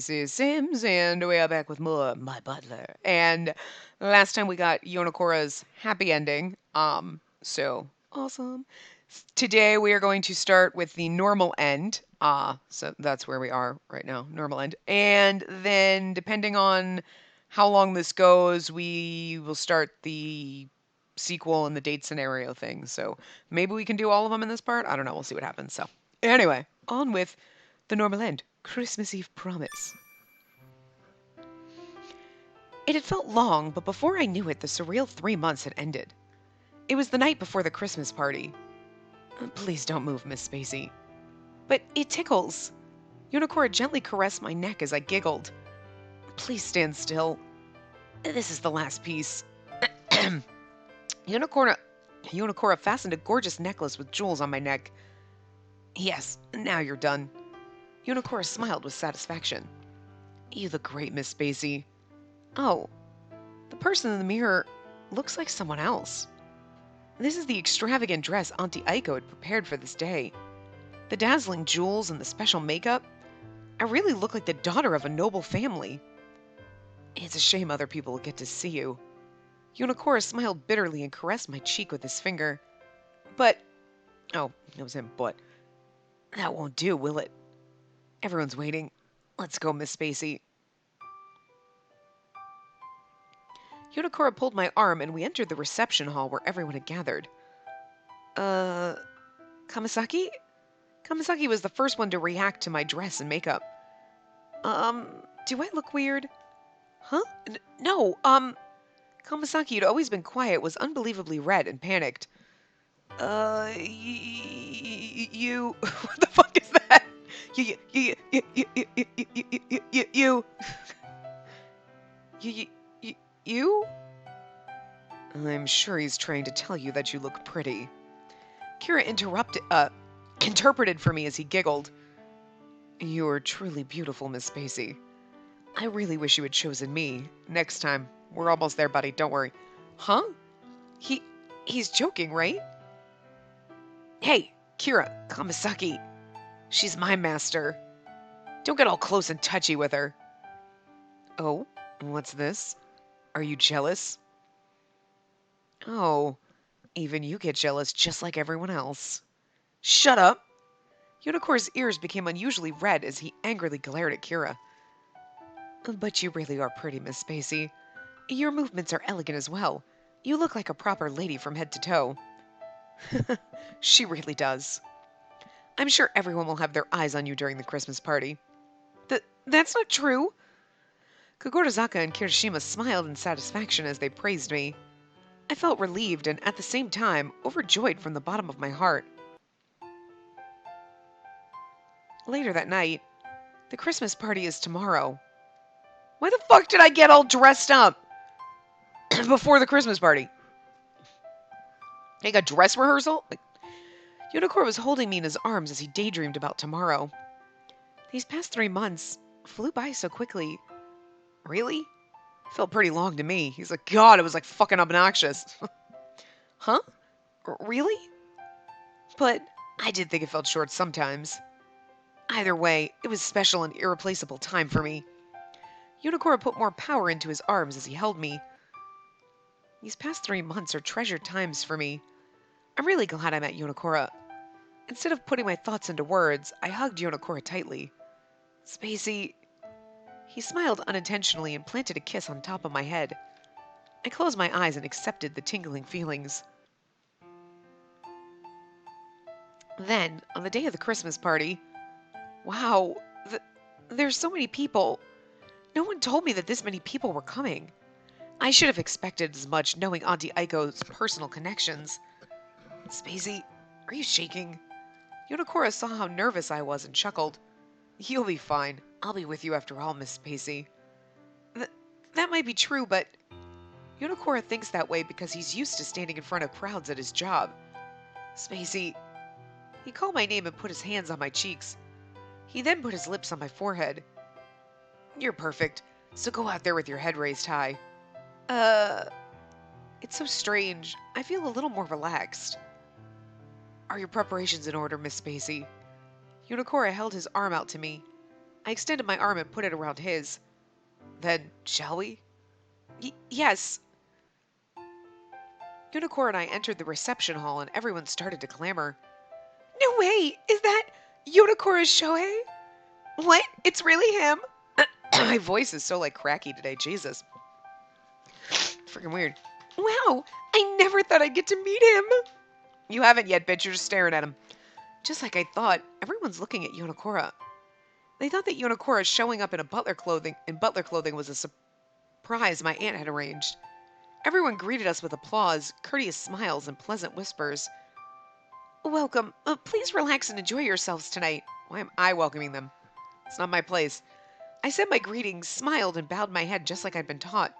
Spacey Sims, and we are back with more My Butler. And last time we got Yonakora's happy ending. So awesome. Today we are going to start with the normal end. So that's where we are right now, normal end. And then depending on how long this goes, we will start the sequel and the date scenario thing. So maybe we can do all of them in this part. I don't know. We'll see what happens. So anyway, on with the normal end. Christmas Eve promise. It had felt long, but before I knew it, the surreal 3 months had ended. It was the night before the Christmas party. Please don't move, Miss Spacey. But it tickles. Unicora gently caressed my neck as I giggled. Please stand still. This is the last piece. Unicora fastened a gorgeous necklace with jewels on my neck. Yes, now you're done. Unicora smiled with satisfaction. You look great, Miss Spacey. Oh, the person in the mirror looks like someone else. This is the extravagant dress Auntie Aiko had prepared for this day. The dazzling jewels and the special makeup. I really look like the daughter of a noble family. It's a shame other people will get to see you. Unicora smiled bitterly and caressed my cheek with his finger. But, oh, it was him, but, that won't do, will it? Everyone's waiting. Let's go, Miss Spacey. Unicora pulled my arm and we entered the reception hall where everyone had gathered. Kamasaki? Kamasaki was the first one to react to my dress and makeup. Do I look weird? Huh? No, Kamasaki had always been quiet, was unbelievably red and panicked. You... What the fuck is that? You? I'm sure he's trying to tell you that you look pretty. Kira interpreted for me as he giggled. You're truly beautiful, Miss Spacey. I really wish you had chosen me. Next time. We're almost there, buddy. Don't worry. Huh? He's joking, right? Hey, Kira, Kamasaki. She's my master. Don't get all close and touchy with her. Oh, what's this? Are you jealous? Oh, even you get jealous just like everyone else. Shut up! Unicorn's ears became unusually red as he angrily glared at Kira. But you really are pretty, Miss Spacey. Your movements are elegant as well. You look like a proper lady from head to toe. She really does. I'm sure everyone will have their eyes on you during the Christmas party. That's not true. Kagorazaka and Kirishima smiled in satisfaction as they praised me. I felt relieved and at the same time overjoyed from the bottom of my heart. Later that night, the Christmas party is tomorrow. Why the fuck did I get all dressed up before the Christmas party? Like a dress rehearsal? Unicor was holding me in his arms as he daydreamed about tomorrow. These past 3 months flew by so quickly. Really? Felt pretty long to me. He's like, God, it was like fucking obnoxious. Huh? Really? But I did think it felt short sometimes. Either way, it was special and irreplaceable time for me. Unicora put more power into his arms as he held me. These past 3 months are treasured times for me. I'm really glad I met Unicora. Instead of putting my thoughts into words, I hugged Unicora tightly. Spacey... He smiled unintentionally and planted a kiss on top of my head. I closed my eyes and accepted the tingling feelings. Then, on the day of the Christmas party... Wow, there's so many people. No one told me that this many people were coming. I should have expected as much knowing Auntie Aiko's personal connections. Spacey, are you shaking? Unicora saw how nervous I was and chuckled. You'll be fine. I'll be with you after all, Miss Spacey. That might be true, but... Unicora thinks that way because he's used to standing in front of crowds at his job. Spacey... He called my name and put his hands on my cheeks. He then put his lips on my forehead. You're perfect, so go out there with your head raised high. It's so strange. I feel a little more relaxed. Are your preparations in order, Miss Spacey? Unicora held his arm out to me. I extended my arm and put it around his. Then, shall we? Yes. Unicorn and I entered the reception hall and everyone started to clamor. No way! Is that Unicorn Shohei? What? It's really him? My voice is so like cracky today, Jesus. Freaking weird. Wow, I never thought I'd get to meet him. You haven't yet, bitch. You're just staring at him. Just like I thought, everyone's looking at Yonokura. They thought that Yonokura showing up in Butler clothing was a surprise my aunt had arranged. Everyone greeted us with applause, courteous smiles, and pleasant whispers. Welcome. Please relax and enjoy yourselves tonight. Why am I welcoming them? It's not my place. I said my greetings, smiled, and bowed my head just like I'd been taught.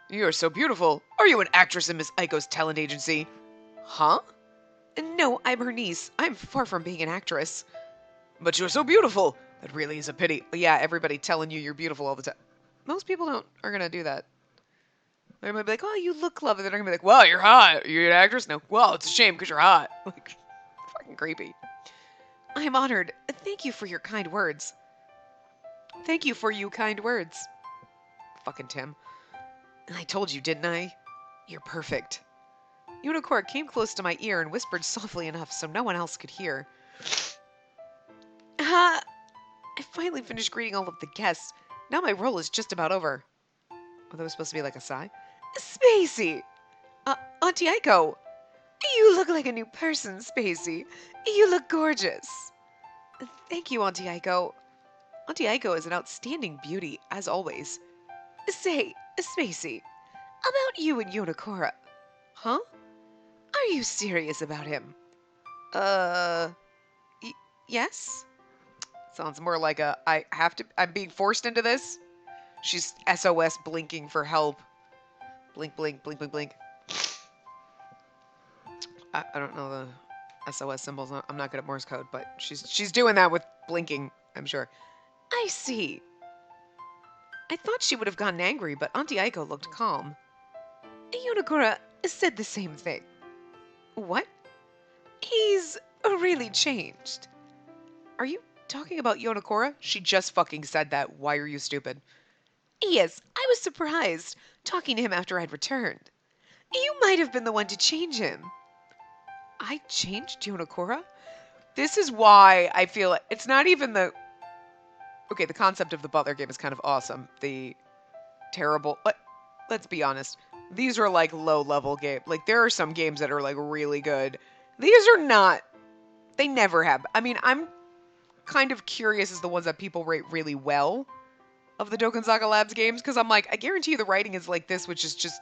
You are so beautiful. Are you an actress in Miss Aiko's talent agency? Huh? No, I'm her niece. I'm far from being an actress. But you're so beautiful. That really is a pity. Yeah, everybody telling you you're beautiful all the time. Most people are going to do that. They're going to be like, oh, you look lovely. They're going to be like, well, you're hot. You're an actress? No. Well, it's a shame because you're hot. Like, fucking creepy. I'm honored. Thank you for your kind words. Thank you for you kind words. Fucking Tim. I told you, didn't I? You're perfect. Unicorn came close to my ear and whispered softly enough so no one else could hear. I finally finished greeting all of the guests. Now my role is just about over. Oh, that was supposed to be like a sigh. Spacey! Auntie Aiko! You look like a new person, Spacey. You look gorgeous. Thank you, Auntie Aiko. Auntie Aiko is an outstanding beauty, as always. Say, Spacey, about you and Yonokura. Huh? Are you serious about him? Yes? Sounds more like I'm being forced into this. She's SOS blinking for help. Blink, blink, blink, blink, blink. I don't know the SOS symbols. I'm not good at Morse code, but she's doing that with blinking, I'm sure. I see. I thought she would have gotten angry, but Auntie Aiko looked calm. Yonokura said the same thing. What? He's really changed. Are you talking about Yonokura? She just fucking said that. Why are you stupid? Yes, I was surprised, talking to him after I'd returned. You might have been the one to change him. I changed Yonokura? This is why I feel it's not even the... Okay, the concept of the Butler game is kind of awesome. The terrible... Let's be honest. These are like low-level games. Like, there are some games that are like really good. These are not. They never have. I mean, I'm kind of curious as the ones that people rate really well of the Dokkan Saga Labs games, because I'm like, I guarantee you the writing is like this, which is just...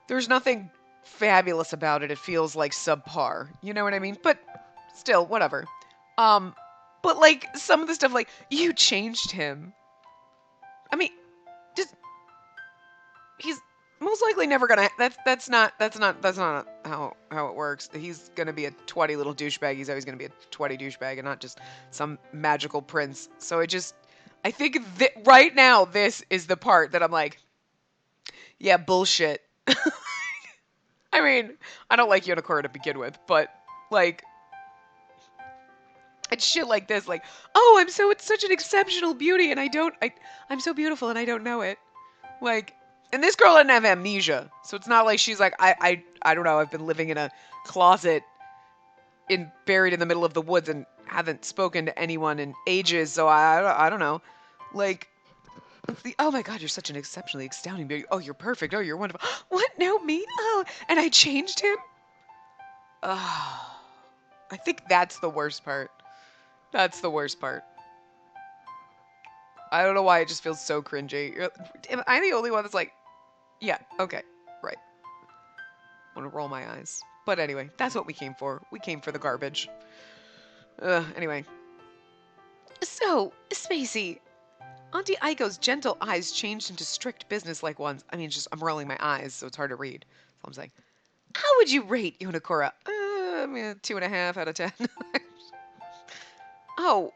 There's nothing fabulous about it. It feels like subpar. You know what I mean? But still, whatever. But like, some of the stuff, like, you changed him. I mean, just... He's most likely never gonna... That's not how it works. He's gonna be a twatty little douchebag. He's always gonna be a twatty douchebag and not just some magical prince. So I think right now, this is the part that I'm like, yeah, bullshit. I mean, I don't like Yonokura to begin with, but, like, it's shit like this, like, oh, it's such an exceptional beauty, and I'm so beautiful and I don't know it. Like, and this girl doesn't have amnesia, so it's not like she's like, I don't know, I've been living in a closet buried in the middle of the woods and haven't spoken to anyone in ages, so I don't know. Like, oh my god, you're such an exceptionally astounding beauty. Oh, you're perfect. Oh, you're wonderful. What? No, me? Oh, and I changed him? Oh, I think that's the worst part. That's the worst part. I don't know why it just feels so cringy. Am I the only one that's like, yeah, okay, right. I want to roll my eyes. But anyway, that's what we came for. We came for the garbage. Anyway. So, Spacey, Auntie Aiko's gentle eyes changed into strict business-like ones. I mean, I'm rolling my eyes, so it's hard to read. So I'm saying, how would you rate Yonokura? I mean, 2.5 out of 10. Oh,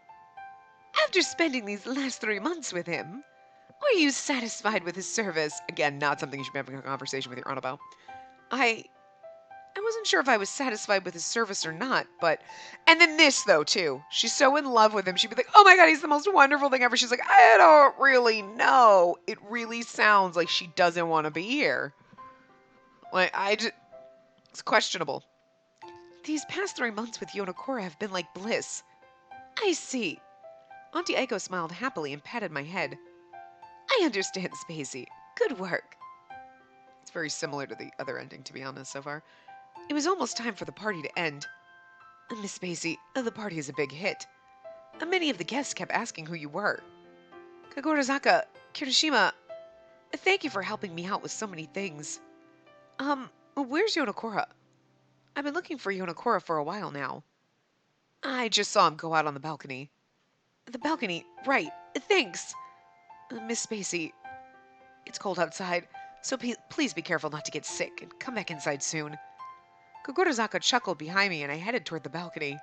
after spending these last 3 months with him, were you satisfied with his service? Again, not something you should be having a conversation with your aunt about. I wasn't sure if I was satisfied with his service or not, but... And then this, though, too. She's so in love with him, she'd be like, oh my god, he's the most wonderful thing ever. She's like, I don't really know. It really sounds like she doesn't want to be here. Like, it's questionable. These past 3 months with Yonakura have been like bliss. I see. Auntie Aiko smiled happily and patted my head. I understand, Spacey. Good work. It's very similar to the other ending, to be honest, so far. It was almost time for the party to end. Miss Spacey, the party is a big hit. Many of the guests kept asking who you were. Kagorazaka, Kirishima, thank you for helping me out with so many things. Where's Yonakura? I've been looking for Yonakura for a while now. I just saw him go out on the balcony. The balcony, right. Thanks. Miss Spacey, it's cold outside, so please be careful not to get sick and come back inside soon. Kagorazaka chuckled behind me and I headed toward the balcony.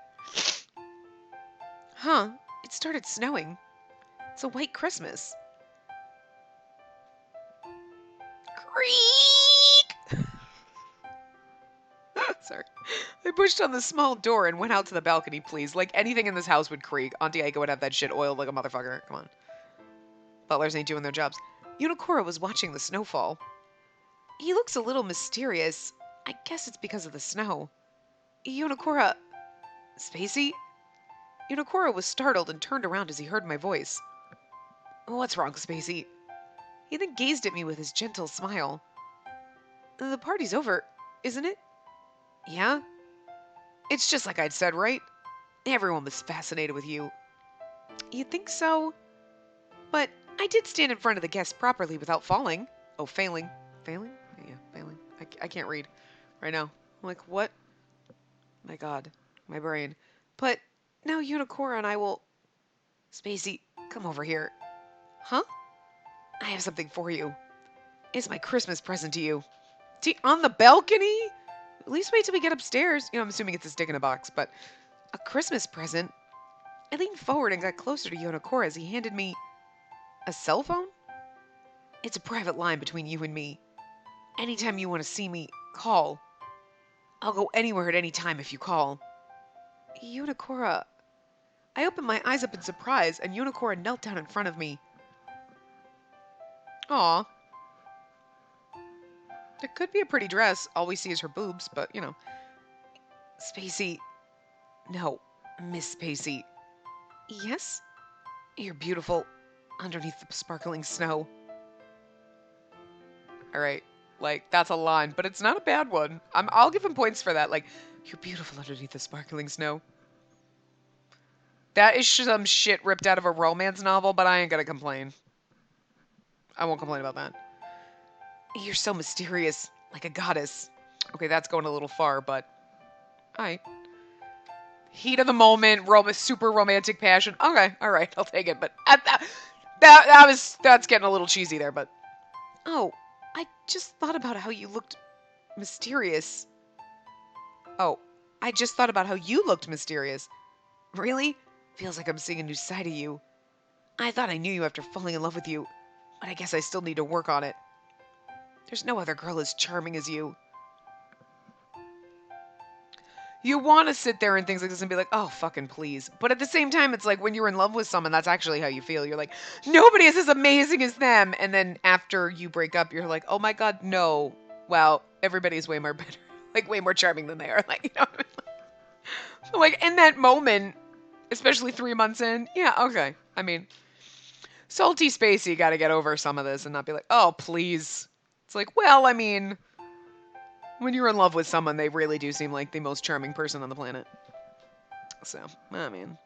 Huh, it started snowing. It's a white Christmas. Creak! Sorry. I pushed on the small door and went out to the balcony, please. Like anything in this house would creak. Auntie Aiko would have that shit oiled like a motherfucker. Come on. Butlers ain't doing their jobs. Yonakura was watching the snowfall. He looks a little mysterious. I guess it's because of the snow. Yonakura... Spacey? Yonakura was startled and turned around as he heard my voice. What's wrong, Spacey? He then gazed at me with his gentle smile. The party's over, isn't it? Yeah? It's just like I'd said, right? Everyone was fascinated with you. You think so? But I did stand in front of the guests properly without falling. Oh, failing. Failing? Yeah, failing. I can't read right now. I'm like, what? My god. My brain. But now Yonakura and I will... Spacey, come over here. Huh? I have something for you. It's my Christmas present to you. See, on the balcony? At least wait till we get upstairs. You know, I'm assuming it's a stick in a box, but... A Christmas present? I leaned forward and got closer to Yonakura as he handed me... A cell phone? It's a private line between you and me. Anytime you want to see me, call. I'll go anywhere at any time if you call. Yonakura... I opened my eyes up in surprise, and Yonakura knelt down in front of me. Aw. It could be a pretty dress. All we see is her boobs, but, you know. Spacey. No, Miss Spacey. Yes? You're beautiful underneath the sparkling snow. Alright. Like, that's a line, but it's not a bad one. I'll give him points for that. Like, you're beautiful underneath the sparkling snow. That is some shit ripped out of a romance novel, but I ain't gonna complain. I won't complain about that. You're so mysterious, like a goddess. Okay, that's going a little far, but... Alright. Heat of the moment, super romantic passion. Okay, alright, I'll take it, but... That's getting a little cheesy there, but... Oh, I just thought about how you looked mysterious. Oh, I just thought about how you looked mysterious. Really? Feels like I'm seeing a new side of you. I thought I knew you after falling in love with you, but I guess I still need to work on it. There's no other girl as charming as you. You want to sit there and things like this and be like, oh, fucking please. But at the same time, it's like when you're in love with someone, that's actually how you feel. You're like, nobody is as amazing as them. And then after you break up, you're like, oh my god, no. Wow, everybody's way more better. Like, way more charming than they are. Like, you know what I mean? So, like, in that moment, especially 3 months in, yeah, okay. I mean, salty Spacey got to get over some of this and not be like, oh, please. It's like, well, I mean, when you're in love with someone, they really do seem like the most charming person on the planet. So, I mean,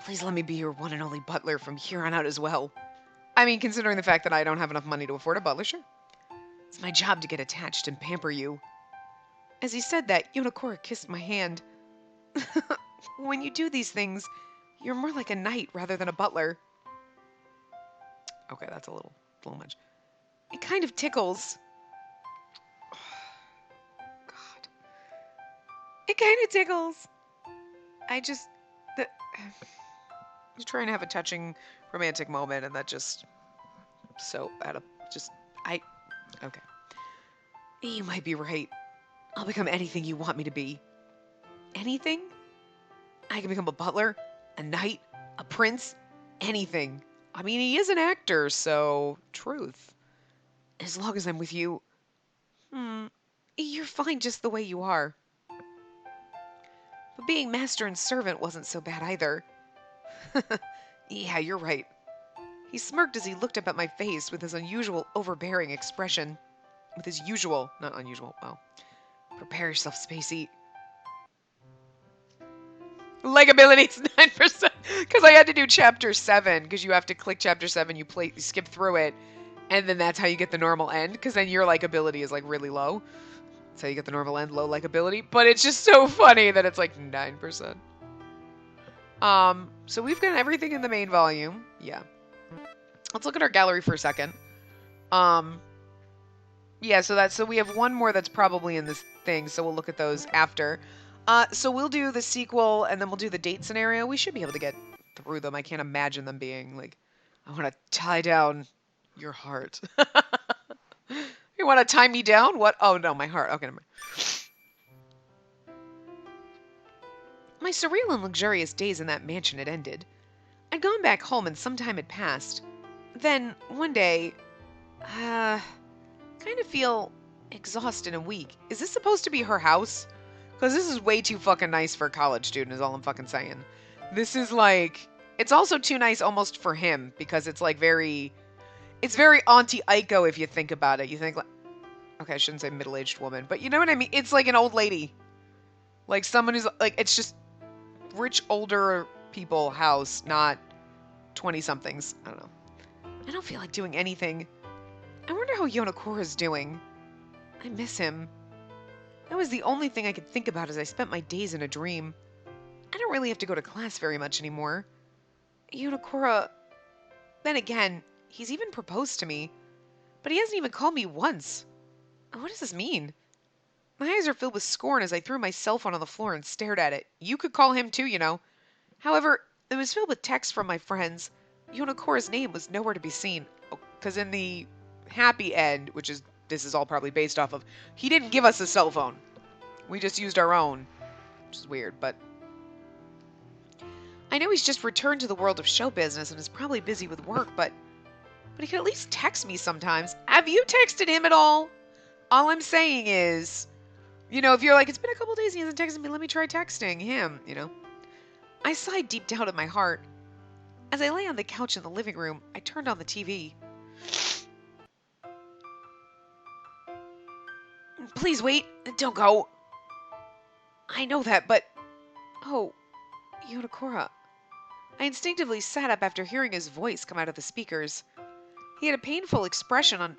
please let me be your one and only butler from here on out as well. I mean, considering the fact that I don't have enough money to afford a butler, sure. It's my job to get attached and pamper you. As he said that, Yonakura kissed my hand. When you do these things, you're more like a knight rather than a butler. Okay, that's a little much. It kind of tickles. God. It kind of tickles. I'm trying to have a touching romantic moment, and that just... Okay. You might be right. I'll become anything you want me to be. Anything? I can become a butler, a knight, a prince, anything. I mean, he is an actor, so truth. As long as I'm with you, you're fine just the way you are. But being master and servant wasn't so bad either. Yeah, you're right. He smirked as he looked up at my face with his unusual, overbearing expression. With his usual, not unusual, well. Prepare yourself, Spacey. Likability's 9%. Because I had to do chapter 7, because you have to click chapter 7, you skip through it, and then that's how you get the normal end, because then your likability is like really low. That's how you get the normal end, low likability. But it's just so funny that it's like 9%. So we've got everything in the main volume. Yeah. Let's look at our gallery for a second. Yeah, so we have one more that's probably in this thing, so we'll look at those after. So we'll do the sequel, and then we'll do the date scenario. We should be able to get through them. I can't imagine them being like, I want to tie down your heart. You want to tie me down? What? Oh, no, my heart. Okay, never mind. My surreal and luxurious days in that mansion had ended. I'd gone back home, and some time had passed. Then, one day, kind of feel exhausted and weak. Is this supposed to be her house? Because this is way too fucking nice for a college student, is all I'm fucking saying. This is like... It's also too nice almost for him, because it's like very... It's very Auntie Aiko if you think about it. You think like... Okay, I shouldn't say middle-aged woman, but you know what I mean? It's like an old lady. Like someone who's... Like, it's just rich, older people house, not 20-somethings. I don't know. I don't feel like doing anything. I wonder how Yonokura's doing. I miss him. That was the only thing I could think about as I spent my days in a dream. I don't really have to go to class very much anymore. Yonokura... Then again, he's even proposed to me. But he hasn't even called me once. What does this mean? My eyes are filled with scorn as I threw my cell phone on the floor and stared at it. You could call him too, you know. However, it was filled with texts from my friends. Yonokura's name was nowhere to be seen. Because in the happy end, which is this is all probably based off of, he didn't give us a cell phone. We just used our own. Which is weird, but... I know he's just returned to the world of show business and is probably busy with work, but he could at least text me sometimes. Have you texted him at all? All I'm saying is, you know, if you're like, it's been a couple days and he hasn't texted me, let me try texting him, you know. I sighed deep down in my heart. As I lay on the couch in the living room, I turned on the TV. Please wait. Don't go. I know that, but... Oh, Yonokura. I instinctively sat up after hearing his voice come out of the speakers. He had a painful expression on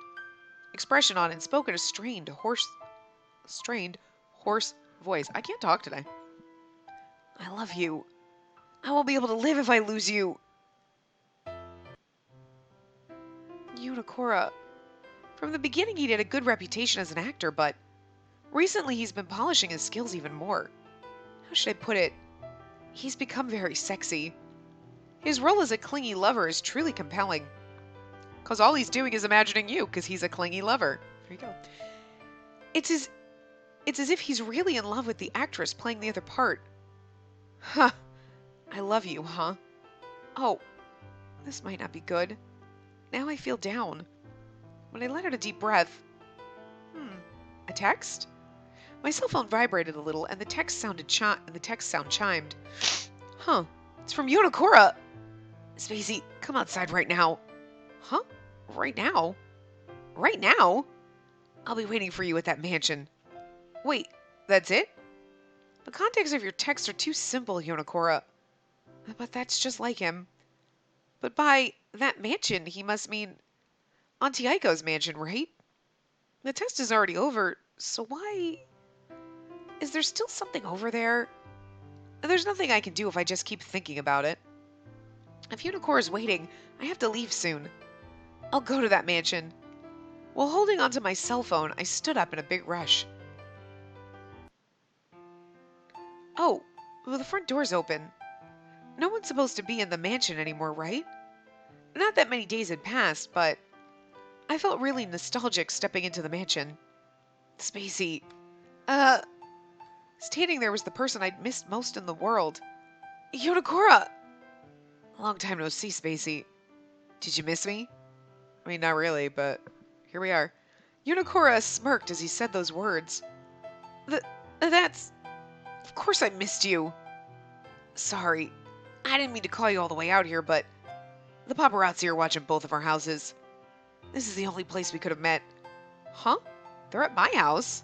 and spoke in a strained, hoarse voice. I can't talk today. I love you. I won't be able to live if I lose you. Yonokura. From the beginning, he'd had a good reputation as an actor, but recently he's been polishing his skills even more. How should I put it? He's become very sexy. His role as a clingy lover is truly compelling. Because all he's doing is imagining you, because he's a clingy lover. There you go. It's as if he's really in love with the actress playing the other part. Huh. I love you, huh? Oh, this might not be good. Now I feel down. When I let out a deep breath... A text? My cell phone vibrated a little, and the text sound chimed. Huh. It's from Yonokura. Spacey, come outside right now. Huh? Right now? Right now? I'll be waiting for you at that mansion. Wait, that's it? The context of your texts are too simple, Yonokura. But that's just like him. But by that mansion, he must mean Auntie Aiko's mansion, right? The test is already over, so why... Is there still something over there? There's nothing I can do if I just keep thinking about it. If Yonokura's waiting, I have to leave soon. I'll go to that mansion. While holding onto my cell phone, I stood up in a big rush. Oh, well, the front door's open. No one's supposed to be in the mansion anymore, right? Not that many days had passed, but I felt really nostalgic stepping into the mansion. Spacey, Uh, Standing there was the person I'd missed most in the world. Yonakura! Long time no see, Spacey. Did you miss me? I mean, not really, but here we are. Yonakura smirked as he said those words. That's... Of course I missed you. Sorry. I didn't mean to call you all the way out here, but the paparazzi are watching both of our houses. This is the only place we could have met. Huh? They're at my house?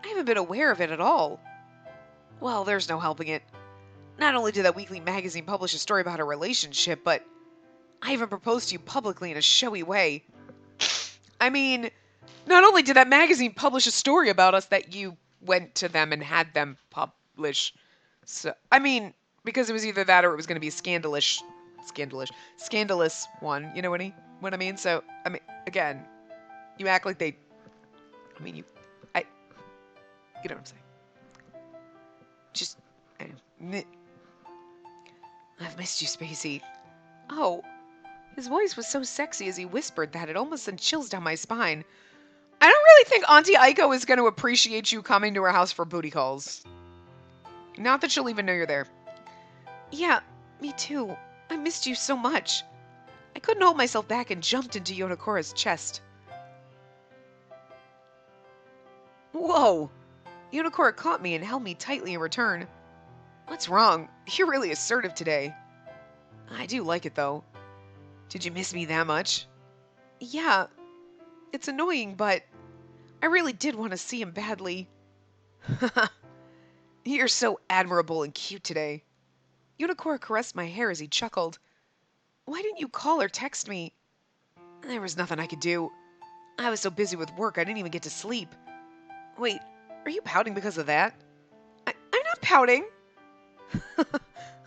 I haven't been aware of it at all. Well, there's no helping it. Not only did that weekly magazine publish a story about our relationship, but I even proposed to you publicly in a showy way. I mean, not only did that magazine publish a story about us that you went to them and had them publish. So, I mean, because it was either that or it was going to be a scandalous one. You know what I mean? So, I mean, again, you act like they, I mean, you know what I'm saying. Just, I've missed you, Spacey. Oh, his voice was so sexy as he whispered that it almost sent chills down my spine. I don't really think Auntie Aiko is going to appreciate you coming to her house for booty calls. Not that she'll even know you're there. Yeah, me too. I missed you so much. I couldn't hold myself back and jumped into Yonakura's chest. Whoa! Yonakura caught me and held me tightly in return. What's wrong? You're really assertive today. I do like it, though. Did you miss me that much? Yeah. It's annoying, but I really did want to see him badly. You're so admirable and cute today. Yonakura caressed my hair as he chuckled. Why didn't you call or text me? There was nothing I could do. I was so busy with work I didn't even get to sleep. Wait, are you pouting because of that? I'm not pouting.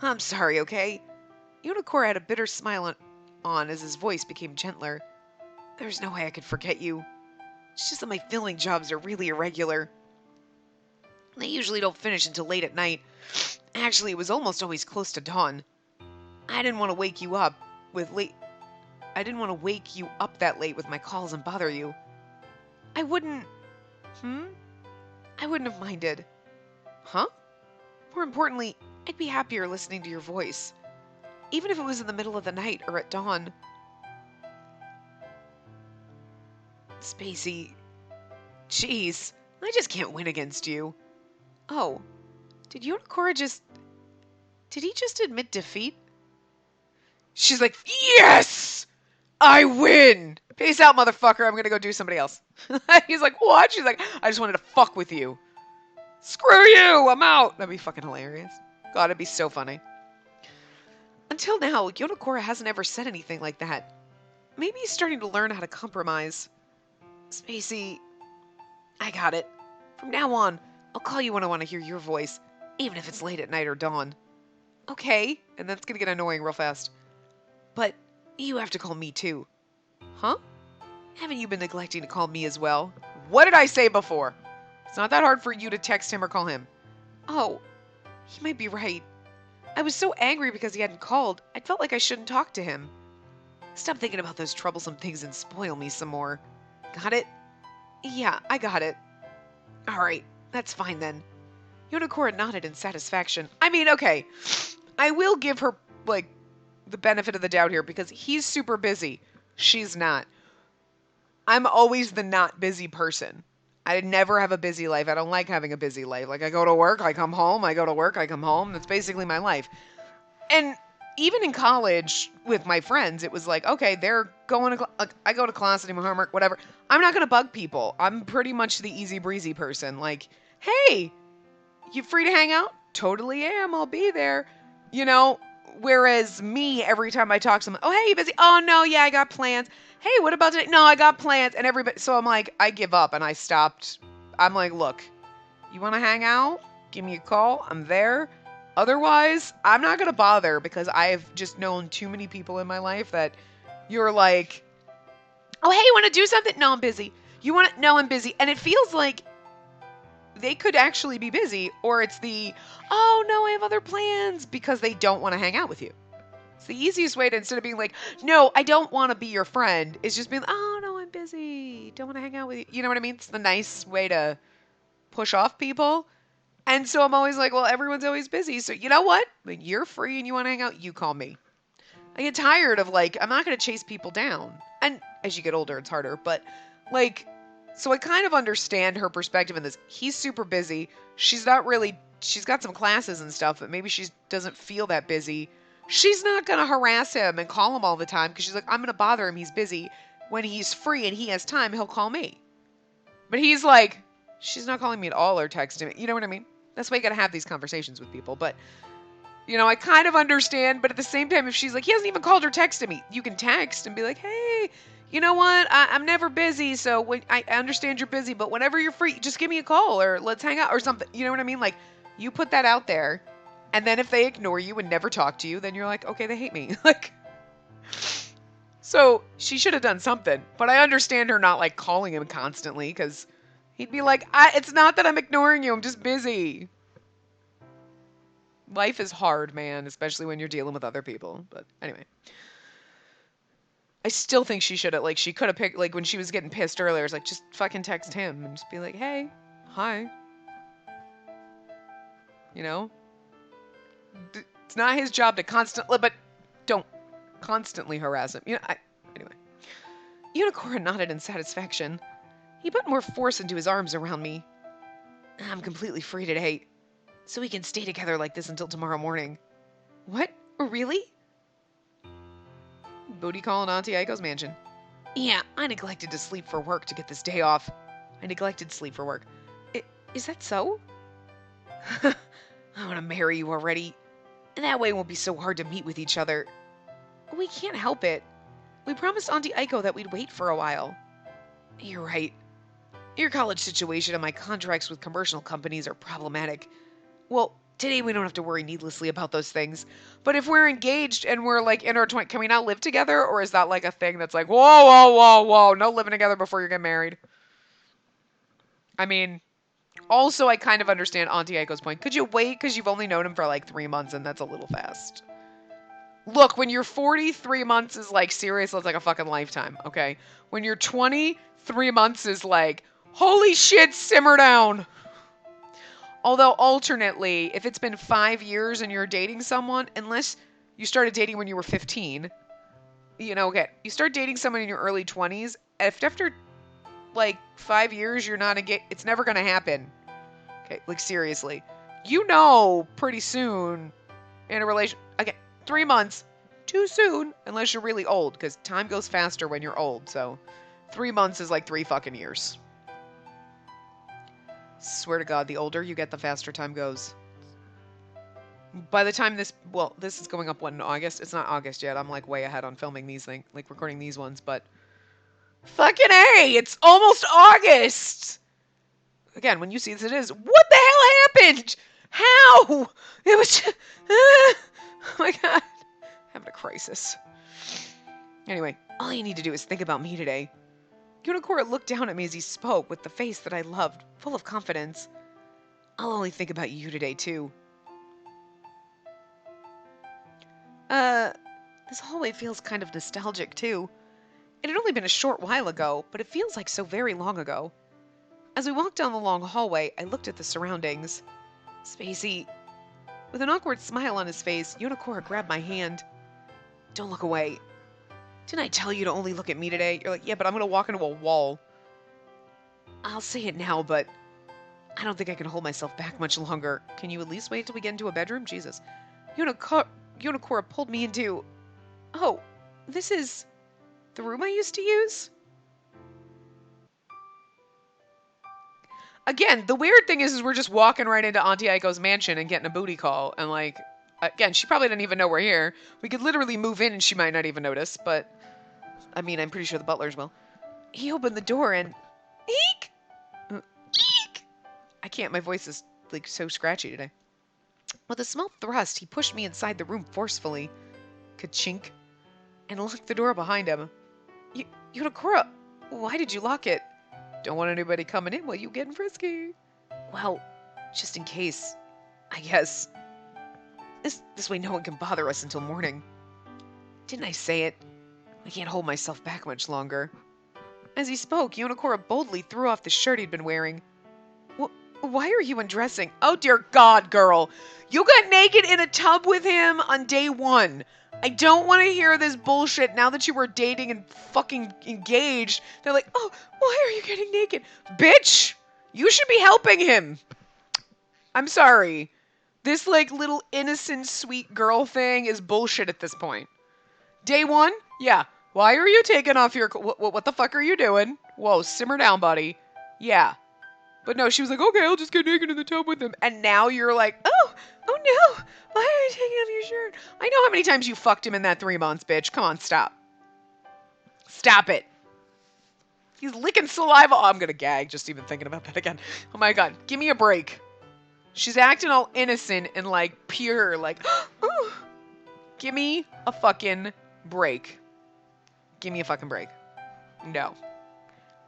I'm sorry, okay? Yonakura had a bitter smile on as his voice became gentler. There's no way I could forget you. It's just that my filming jobs are really irregular. They usually don't finish until late at night. Actually, it was almost always close to dawn. I didn't want to wake you up that late with my calls and bother you. I wouldn't have minded. Huh? More importantly, I'd be happier listening to your voice. Even if it was in the middle of the night or at dawn. Spacey. Jeez, I just can't win against you. Oh, did Yonakura did he just admit defeat? She's like, yes! I win! Peace out, motherfucker. I'm gonna go do somebody else. He's like, what? She's like, I just wanted to fuck with you. Screw you! I'm out! That'd be fucking hilarious. God, it'd be so funny. Until now, Yonakura hasn't ever said anything like that. Maybe he's starting to learn how to compromise. Spacey, I got it. From now on, I'll call you when I want to hear your voice, even if it's late at night or dawn. Okay, and that's gonna get annoying real fast. But you have to call me too. Huh? Haven't you been neglecting to call me as well? What did I say before? It's not that hard for you to text him or call him. Oh, he might be right. I was so angry because he hadn't called, I felt like I shouldn't talk to him. Stop thinking about those troublesome things and spoil me some more. Got it? Yeah, I got it. Alright, that's fine then. Yonakura nodded in satisfaction. I mean, okay. I will give her, like, the benefit of the doubt here because he's super busy. She's not. I'm always the not busy person. I never have a busy life. I don't like having a busy life. Like, I go to work, I come home, I go to work, I come home. That's basically my life. And even in college with my friends, it was like, okay, they're going to, I go to class, I do my homework, whatever. I'm not going to bug people. I'm pretty much the easy breezy person. Like, hey, you free to hang out? Totally am. I'll be there. You know, whereas me, every time I talk to someone, oh, hey, you busy? Oh, no, yeah, I got plans. Hey, what about today? No, I got plans. And everybody, so I'm like, I give up and I stopped. I'm like, look, you want to hang out? Give me a call. I'm there. Otherwise, I'm not going to bother because I've just known too many people in my life that you're like, oh, hey, you want to do something? No, I'm busy. You want to? No, I'm busy. And it feels like they could actually be busy, or it's the, oh, no, I have other plans because they don't want to hang out with you. It's the easiest way to, instead of being like, no, I don't want to be your friend, is just being, oh, no, I'm busy. Don't want to hang out with you. You know what I mean? It's the nice way to push off people. And so I'm always like, well, everyone's always busy. So you know what? When you're free and you want to hang out, you call me. I get tired of like, I'm not going to chase people down. And as you get older, it's harder. But like, so I kind of understand her perspective in this. He's super busy. She's not really, she's got some classes and stuff, but maybe she doesn't feel that busy. She's not going to harass him and call him all the time because she's like, I'm going to bother him. He's busy. When he's free and he has time, he'll call me. But he's like, she's not calling me at all or texting me. You know what I mean? That's why you got to have these conversations with people. But, you know, I kind of understand. But at the same time, if she's like, he hasn't even called or texted me, you can text and be like, hey, you know what? I'm never busy. So when, I understand you're busy. But whenever you're free, just give me a call or let's hang out or something. You know what I mean? Like, you put that out there. And then if they ignore you and never talk to you, then you're like, okay, they hate me. Like, so she should have done something. But I understand her not like calling him constantly because he'd be like, it's not that I'm ignoring you. I'm just busy. Life is hard, man, especially when you're dealing with other people. But anyway. I still think she should have, like, she could have picked, like, when she was getting pissed earlier, it's like, just fucking text him and just be like, hey, hi. You know? It's not his job to constantly, but don't constantly harass him. You know, anyway. Unicorn nodded in satisfaction. He put more force into his arms around me. I'm completely free today, so we can stay together like this until tomorrow morning. What? Really? Booty call in Auntie Aiko's mansion. Yeah, I neglected to sleep for work to get this day off. I neglected sleep for work. Is that so? I want to marry you already. That way it won't be so hard to meet with each other. We can't help it. We promised Auntie Aiko that we'd wait for a while. You're right. Your college situation and my contracts with commercial companies are problematic. Well, today we don't have to worry needlessly about those things. But if we're engaged and we're like in our 20s, can we not live together? Or is that like a thing that's like, whoa, whoa, whoa, whoa, no living together before you get married? I mean, also I kind of understand Auntie Aiko's point. Could you wait because you've only known him for like 3 months and that's a little fast? Look, when you're 40, 3 months is like serious, it's like a fucking lifetime, okay? When you're 20, 3 months is like, holy shit, simmer down. Although alternately, if it's been 5 years and you're dating someone, unless you started dating when you were 15, you know, okay, you start dating someone in your early 20s, if after like 5 years you're not engaged, it's never going to happen. Okay, like seriously. You know pretty soon in a relation, again, 3 months, too soon, unless you're really old, because time goes faster when you're old, so 3 months is like 3 fucking years. Swear to God, the older you get, the faster time goes. By the time this is going up in August. It's not August yet. I'm like way ahead on filming these things, like recording these ones, but fucking A, it's almost August. Again, when you see this, it is. What the hell happened? How? It was just, oh my God. Having a crisis. Anyway, all you need to do is think about me today. Unicorn looked down at me as he spoke with the face that I loved, full of confidence. I'll only think about you today, too. This hallway feels kind of nostalgic, too. It had only been a short while ago, but it feels like so very long ago. As we walked down the long hallway, I looked at the surroundings. Spacey. With an awkward smile on his face, Unicorn grabbed my hand. Don't look away. Didn't I tell you to only look at me today? You're like, yeah, but I'm going to walk into a wall. I'll say it now, but I don't think I can hold myself back much longer. Can you at least wait till we get into a bedroom? Jesus. Unicorn pulled me into... Oh, this is the room I used to use? Again, the weird thing is we're just walking right into Auntie Aiko's mansion and getting a booty call. And like, again, she probably didn't even know we're here. We could literally move in and she might not even notice, but... I mean, I'm pretty sure the butlers will. He opened the door and... Eek! Eek! I can't, my voice is, like, so scratchy today. With a small thrust, he pushed me inside the room forcefully. Ka-chink. And locked the door behind him. Yunakura, why did you lock it? Don't want anybody coming in while you getting frisky. Well, just in case, I guess. This way no one can bother us until morning. Didn't I say it? I can't hold myself back much longer. As he spoke, Yonakura boldly threw off the shirt he'd been wearing. Why are you undressing? Oh, dear God, girl. You got naked in a tub with him on day 1. I don't want to hear this bullshit now that you were dating and fucking engaged. They're like, oh, why are you getting naked? Bitch, you should be helping him. I'm sorry. This, like, little innocent, sweet girl thing is bullshit at this point. Day 1? Yeah. Why are you taking off your... What the fuck are you doing? Whoa, simmer down, buddy. Yeah. But no, she was like, okay, I'll just get naked in the tub with him. And now you're like, oh no, why are you taking off your shirt? I know how many times you fucked him in that 3 months, bitch. Come on, stop. Stop it. He's licking saliva. Oh, I'm gonna gag just even thinking about that again. Oh my God, give me a break. She's acting all innocent and like pure, like, oh. Give me a fucking break. Give me a fucking break. No.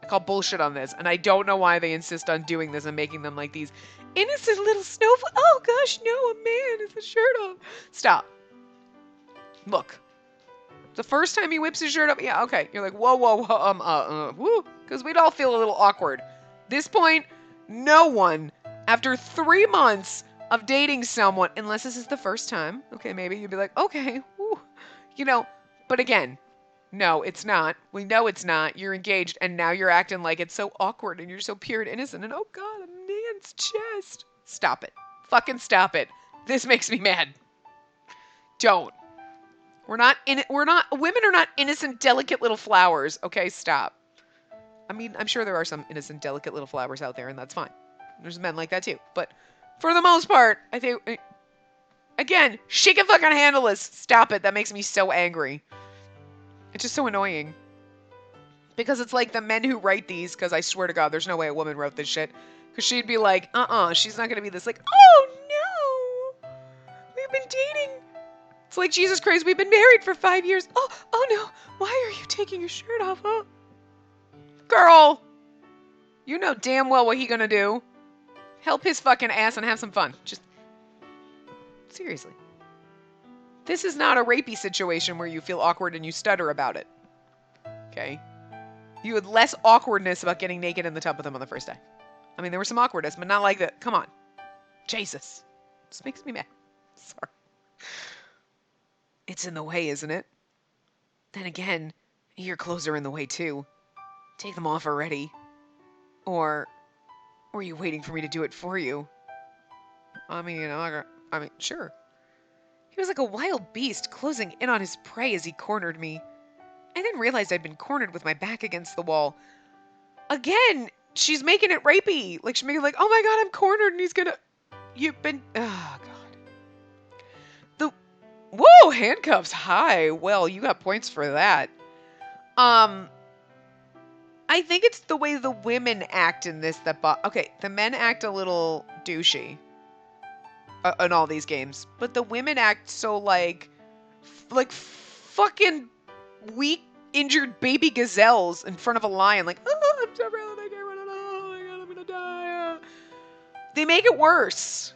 I call bullshit on this, and I don't know why they insist on doing this and making them like these innocent little snowflakes. Oh gosh, no, a man with a shirt off. Stop. Look. The first time he whips his shirt up, yeah, okay. You're like, whoa, woo. Because we'd all feel a little awkward. This point, no one, after 3 months of dating someone, unless this is the first time, okay, maybe you'd be like, okay, woo. You know, but again, no, it's not. We know it's not. You're engaged, and now you're acting like it's so awkward, and you're so pure and innocent, and oh God, a man's chest. Stop it. Fucking stop it. This makes me mad. Don't. Women are not innocent, delicate little flowers. Okay, stop. I mean, I'm sure there are some innocent, delicate little flowers out there, and that's fine. There's men like that too. But for the most part, I think, again, she can fucking handle this. Stop it. That makes me so angry. It's just so annoying. Because it's like the men who write these, because I swear to God, there's no way a woman wrote this shit. Because she'd be like, she's not going to be this like, oh no, we've been dating. It's like, Jesus Christ, we've been married for 5 years. Oh no, why are you taking your shirt off? Oh. Girl, you know damn well what he gonna do. Help his fucking ass and have some fun. Just, seriously. This is not a rapey situation where you feel awkward and you stutter about it. Okay? You had less awkwardness about getting naked in the tub with him on the first day. I mean, there was some awkwardness, but not like that. Come on. Jesus. This makes me mad. Sorry. It's in the way, isn't it? Then again, your clothes are in the way too. Take them off already. Or are you waiting for me to do it for you? I mean, sure. He was like a wild beast, closing in on his prey as he cornered me. I then realized I'd been cornered with my back against the wall. Again, she's making it rapey. Like, she's making it like, oh my God, I'm cornered and he's gonna... You've been... Oh, God. Whoa, handcuffs. Hi. Well, you got points for that. I think it's the way the women act in this that... Okay, the men act a little douchey in all these games. But the women act so like fucking weak, injured baby gazelles in front of a lion. Like, oh, I'm so real, I can't run it. Oh my God, I'm gonna die. They make it worse.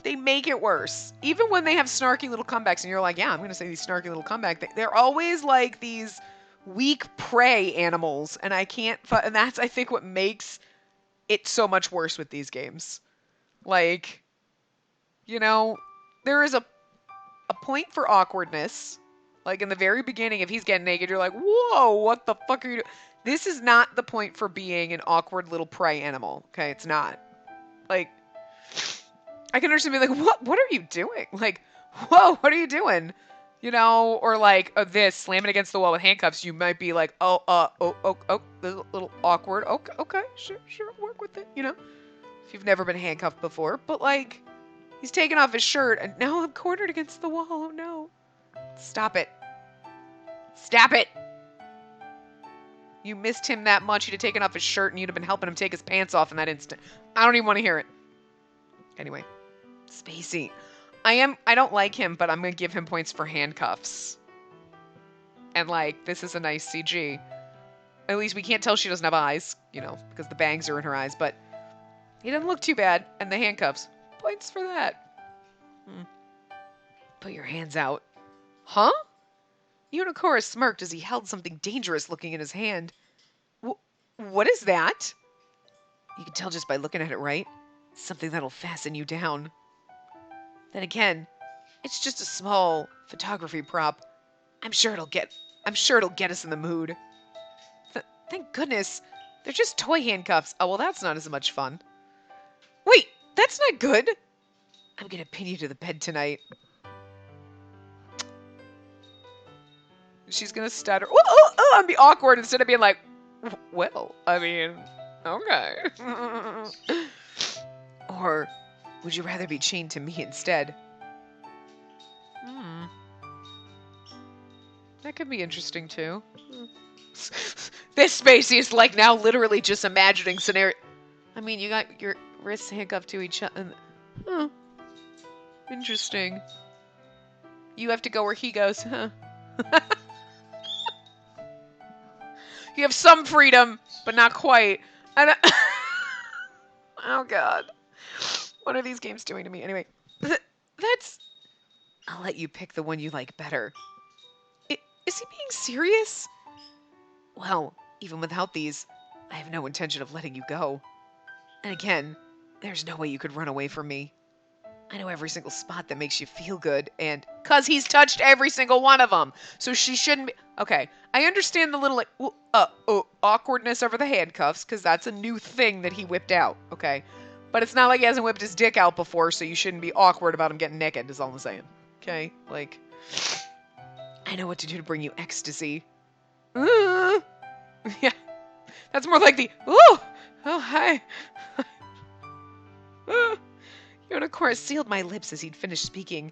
They make it worse. Even when they have snarky little comebacks, and you're like, yeah, I'm going to say these snarky little comebacks. They're always like these weak prey animals, and I can't... And that's, I think, what makes it so much worse with these games. Like, you know, there is a point for awkwardness. Like, in the very beginning, if he's getting naked, you're like, whoa, what the fuck are you doing? This is not the point for being an awkward little prey animal. Okay, it's not. Like... I can understand being like, what are you doing? Like, whoa, what are you doing? You know, or like this, slamming against the wall with handcuffs, you might be like, oh, this is a little awkward. Okay, sure, work with it, you know, if you've never been handcuffed before. But like, he's taking off his shirt and now I'm cornered against the wall. Oh no. Stop it. Stop it. You missed him that much. He'd have taken off his shirt and you'd have been helping him take his pants off in that instant. I don't even want to hear it. Anyway. Spacey. I don't like him, but I'm going to give him points for handcuffs. And, like, this is a nice CG. At least we can't tell she doesn't have eyes, you know, because the bangs are in her eyes, but he doesn't look too bad. And the handcuffs. Points for that. Put your hands out. Huh? Unicora smirked as he held something dangerous looking in his hand. What is that? You can tell just by looking at it, right? Something that'll fasten you down. Then again, it's just a small photography prop. I'm sure it'll get us in the mood. Thank goodness. They're just toy handcuffs. Oh, well, that's not as much fun. Wait, that's not good. I'm gonna pin you to the bed tonight. She's gonna stutter. And be awkward instead of being like, well, I mean, okay. Or would you rather be chained to me instead? That could be interesting too. This Spacey is like now literally just imagining scenario. I mean, you got your wrists handcuffed to each other. Huh. Interesting. You have to go where he goes, huh? You have some freedom, but not quite. And oh god. What are these games doing to me? Anyway, that's... I'll let you pick the one you like better. Is he being serious? Well, even without these, I have no intention of letting you go. And again, there's no way you could run away from me. I know every single spot that makes you feel good, and... 'Cause he's touched every single one of them. So she shouldn't be... Okay, I understand the little, like, awkwardness over the handcuffs, because that's a new thing that he whipped out, okay? But it's not like he hasn't whipped his dick out before, so you shouldn't be awkward about him getting naked, is all I'm saying. Okay? Like... I know what to do to bring you ecstasy. Yeah. That's more like the, oh, hi. Unicorn sealed my lips as he'd finished speaking.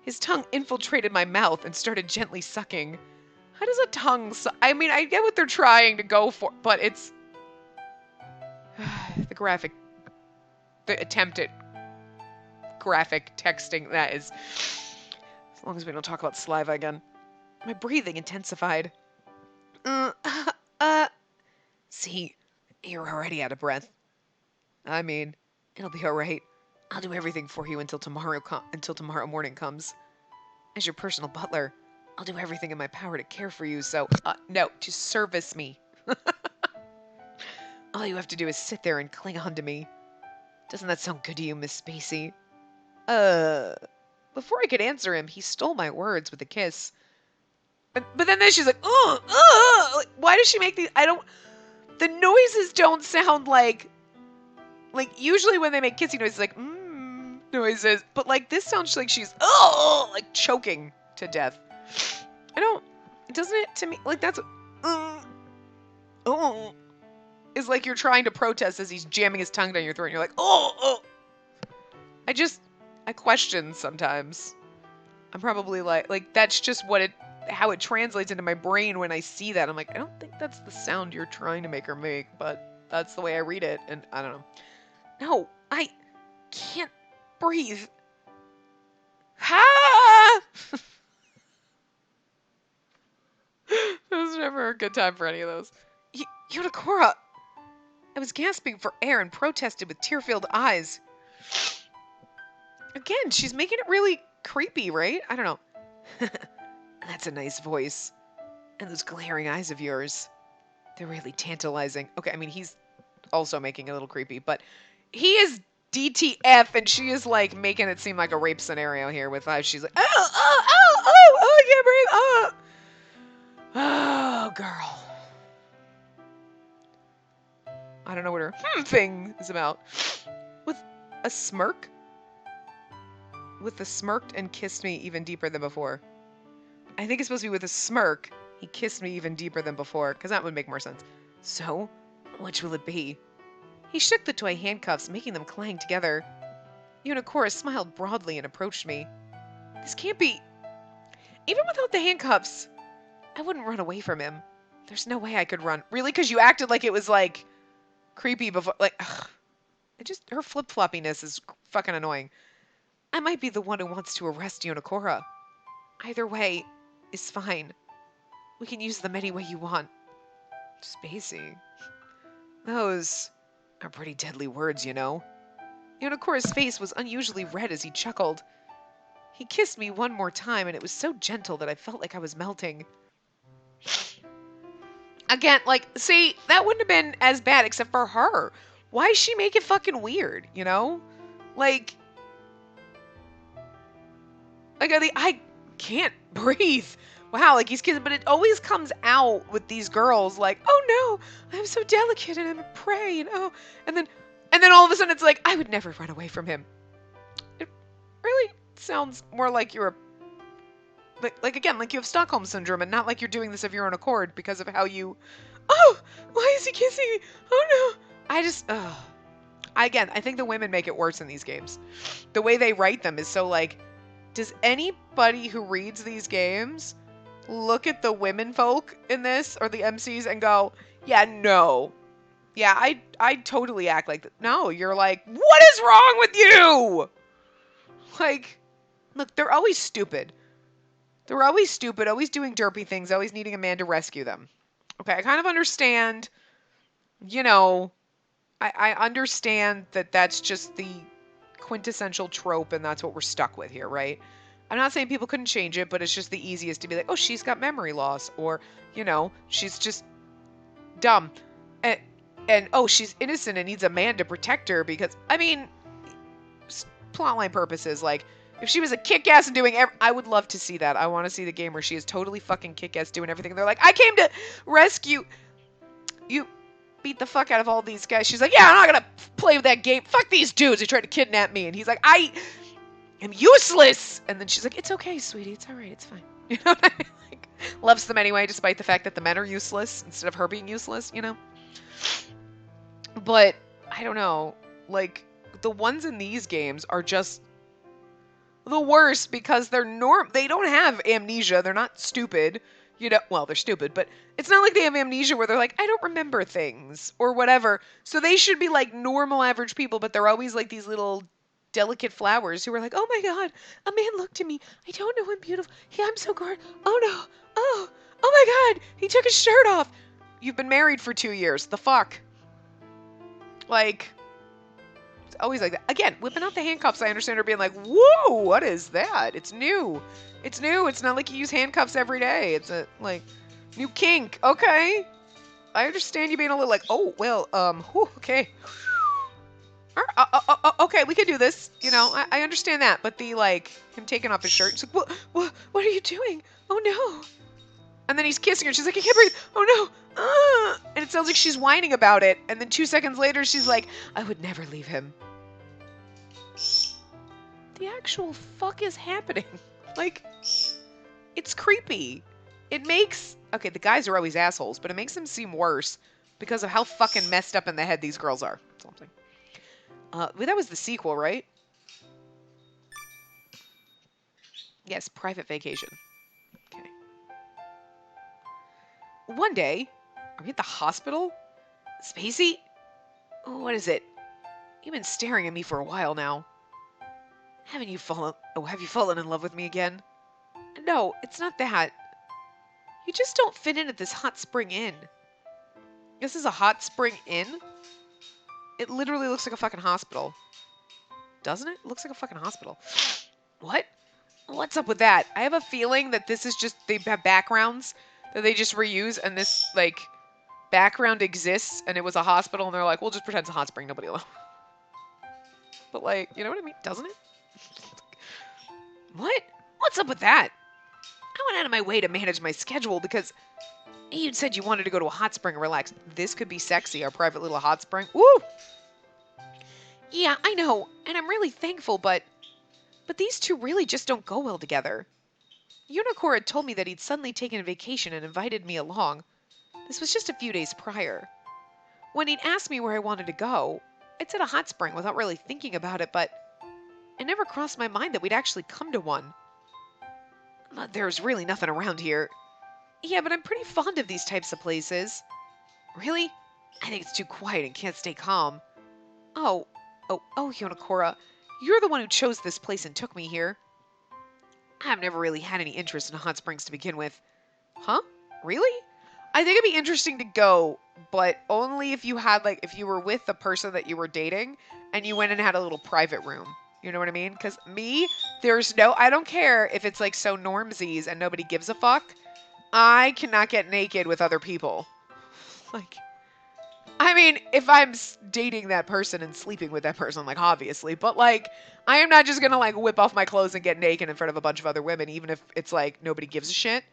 His tongue infiltrated my mouth and started gently sucking. How does a tongue I mean, I get what they're trying to go for, but it's... the attempt at graphic texting, that is... As long as we don't talk about saliva again. My breathing intensified. See, you're already out of breath. I mean, it'll be alright. I'll do everything for you until tomorrow morning comes. As your personal butler, I'll do everything in my power to care for you, so, no, to service me. All you have to do is sit there and cling on to me. Doesn't that sound good to you, Miss Spacey? Before I could answer him, he stole my words with a kiss. But then she's like, like, why does she make these? The noises don't sound like usually when they make kissing noises, like, noises. But, like, this sounds like she's, like, choking to death. Doesn't it to me, like, that's, is like you're trying to protest as he's jamming his tongue down your throat, and you're like, I question sometimes. I'm probably like, that's just how it translates into my brain when I see that. I'm like, I don't think that's the sound you're trying to make her make, but that's the way I read it, and I don't know. No, I can't breathe. Ha! It was never a good time for any of those. Yonakora! I was gasping for air and protested with tear-filled eyes. Again, she's making it really creepy, right? I don't know. That's a nice voice. And those glaring eyes of yours. They're really tantalizing. Okay, I mean, he's also making it a little creepy, but he is DTF, and she is, like, making it seem like a rape scenario here with how she's like, I can't breathe, oh, girl. I don't know what her thing is about. With a smirk? With the smirked and kissed me even deeper than before. I think it's supposed to be with a smirk. He kissed me even deeper than before, because that would make more sense. So, which will it be? He shook the toy handcuffs, making them clang together. Yonakora smiled broadly and approached me. This can't be... Even without the handcuffs, I wouldn't run away from him. There's no way I could run. Really? Because you acted like it was, like, creepy before... Like, ugh. Her flip-floppiness is fucking annoying. I might be the one who wants to arrest Yonakora. Either way is fine. We can use them any way you want. Spacey. Those are pretty deadly words, you know. Yonakora's face was unusually red as he chuckled. He kissed me one more time, and it was so gentle that I felt like I was melting. Again, like, see, that wouldn't have been as bad except for her. Why she make it fucking weird, you know? Like I can't breathe. Wow, like he's kissing, but it always comes out with these girls like, oh no, I'm so delicate and I'm a prey and oh, and then all of a sudden it's like, I would never run away from him. It really sounds more like you're like again, like you have Stockholm syndrome and not like you're doing this of your own accord because of how you, oh, why is he kissing me? Oh no. Again, I think the women make it worse in these games. The way they write them is so like, does anybody who reads these games look at the women folk in this or the MCs and go, yeah, no. Yeah, I totally act like that. No, you're like, what is wrong with you? Like, look, they're always stupid. They're always stupid, always doing derpy things, always needing a man to rescue them. Okay, I kind of understand, you know, I understand that that's just the quintessential trope and that's what we're stuck with here, right? I'm not saying people couldn't change it, but it's just the easiest to be like, oh, she's got memory loss, or, you know, she's just dumb. And oh, she's innocent and needs a man to protect her because, I mean, plotline purposes, like, if she was a kick-ass and doing I would love to see that. I want to see the game where she is totally fucking kick-ass doing everything. And they're like, I came to rescue you. Beat the fuck out of all these guys. She's like, yeah, I'm not gonna play with that game. Fuck these dudes who tried to kidnap me. And he's like, I am useless. And then she's like, it's okay, sweetie. It's all right. It's fine. You know what I mean? Like, loves them anyway, despite the fact that the men are useless instead of her being useless, you know? But, I don't know. Like, the ones in these games are just the worst because they don't have amnesia. They're not stupid. You know, well, they're stupid, but it's not like they have amnesia where they're like, I don't remember things or whatever. So they should be like normal average people, but they're always like these little delicate flowers who are like, oh my God, a man looked at me. I don't know I'm beautiful. Yeah, I'm so gorgeous. Oh no. Oh my God. He took his shirt off. You've been married for 2 years. The fuck? Like, it's always like that. Again, whipping out the handcuffs, I understand her being like, whoa, what is that? It's new. It's new. It's not like you use handcuffs every day. It's a, like, new kink. Okay. I understand you being a little like, oh, well, whew, okay. Okay, we can do this. You know, I understand that. But the, like, him taking off his shirt, he's like, what are you doing? Oh, no. And then he's kissing her. She's like, I can't breathe. Oh, no. And it sounds like she's whining about it. And then 2 seconds later, she's like, I would never leave him. The actual fuck is happening? Like, it's creepy. It makes... Okay, the guys are always assholes, but it makes them seem worse because of how fucking messed up in the head these girls are. Something. Well, that was the sequel, right? Yes, private vacation. Okay. One day, are we at the hospital? Spacey? What is it? You've been staring at me for a while now. Have you fallen in love with me again? No, it's not that. You just don't fit in at this hot spring inn. This is a hot spring inn? It literally looks like a fucking hospital. Doesn't it? It looks like a fucking hospital. What? What's up with that? I have a feeling that this is just, they have backgrounds that they just reuse, and this, like, background exists, and it was a hospital, and they're like, we'll just pretend it's a hot spring, nobody will. But, like, you know what I mean? Doesn't it? What? What's up with that? I went out of my way to manage my schedule because you'd said you wanted to go to a hot spring and relax. This could be sexy, our private little hot spring. Woo! Yeah, I know, and I'm really thankful, but these two really just don't go well together. Unicorn had told me that he'd suddenly taken a vacation and invited me along. This was just a few days prior. When he'd asked me where I wanted to go, I'd said a hot spring without really thinking about it, but it never crossed my mind that we'd actually come to one. There's really nothing around here. Yeah, but I'm pretty fond of these types of places. Really? I think it's too quiet and can't stay calm. Oh, Yonakora, you're the one who chose this place and took me here. I've never really had any interest in hot springs to begin with. Huh? Really? I think it'd be interesting to go, but only if you had, like, if you were with the person that you were dating and you went and had a little private room. You know what I mean? Because me, I don't care if it's like so normsies and nobody gives a fuck. I cannot get naked with other people. Like, I mean, if I'm dating that person and sleeping with that person, like, obviously, but, like, I am not just gonna, like, whip off my clothes and get naked in front of a bunch of other women, even if it's, like, nobody gives a shit.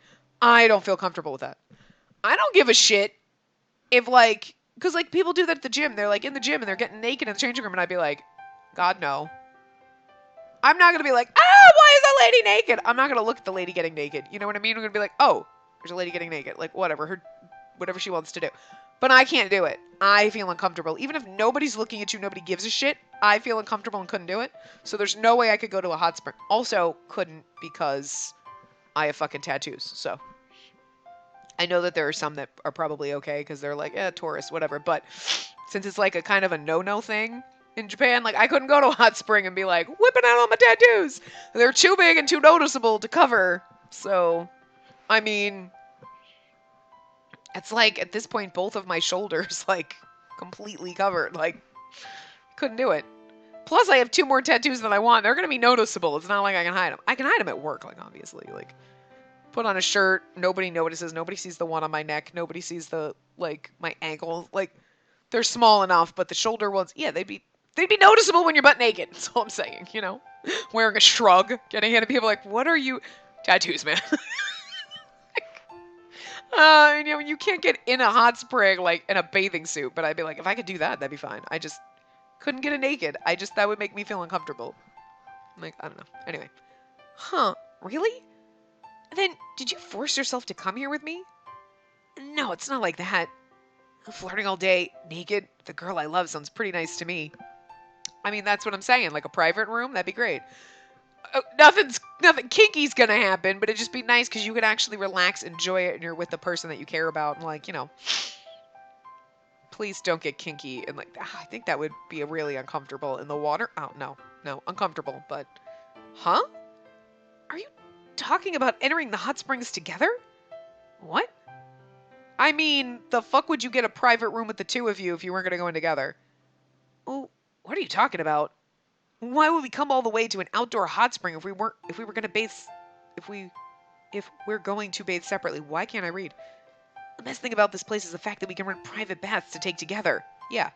I don't feel comfortable with that. I don't give a shit if, like, because, like, people do that at the gym. They're, like, in the gym and they're getting naked in the changing room, and I'd be like, God, no. I'm not gonna be like, why is that lady naked? I'm not gonna look at the lady getting naked. You know what I mean? I'm gonna be like, oh, there's a lady getting naked. Like, whatever, whatever she wants to do. But I can't do it. I feel uncomfortable. Even if nobody's looking at you, nobody gives a shit, I feel uncomfortable and couldn't do it. So there's no way I could go to a hot spring. Also, couldn't because I have fucking tattoos. So I know that there are some that are probably okay because they're like, tourists, whatever. But since it's like a kind of a no-no thing in Japan, like I couldn't go to a hot spring and be like, whipping out all my tattoos. They're too big and too noticeable to cover. So, I mean, it's like at this point, both of my shoulders like completely covered. Like, couldn't do it. Plus, I have 2 more tattoos than I want. They're gonna be noticeable. It's not like I can hide them. I can hide them at work, like obviously, like put on a shirt. Nobody notices. Nobody sees the one on my neck. Nobody sees the like my ankle. Like they're small enough, but the shoulder ones, yeah, they'd be noticeable when you're butt naked. That's all I'm saying. You know, wearing a shrug, getting hit, and people like, what are you? Tattoos, man. You know, you can't get in a hot spring like in a bathing suit, but I'd be like, if I could do that, that'd be fine. I just couldn't get it naked. That would make me feel uncomfortable. Like, I don't know. Anyway. Huh, really? Then, did you force yourself to come here with me? No, it's not like that. Flirting all day, naked, the girl I love sounds pretty nice to me. I mean, that's what I'm saying. Like a private room, that'd be great. Nothing kinky's gonna happen, but it'd just be nice because you could actually relax, enjoy it, and you're with the person that you care about, and like, you know, please don't get kinky and like, I think that would be really uncomfortable in the water. Oh no, uncomfortable. But, huh? Are you talking about entering the hot springs together? What? I mean, the fuck would you get a private room with the 2 of you if you weren't gonna go in together? Oh, what are you talking about? Why would we come all the way to an outdoor hot spring if we're gonna bathe, if we're going to bathe separately? Why can't I read? The best thing about this place is the fact that we can rent private baths to take together. Yeah.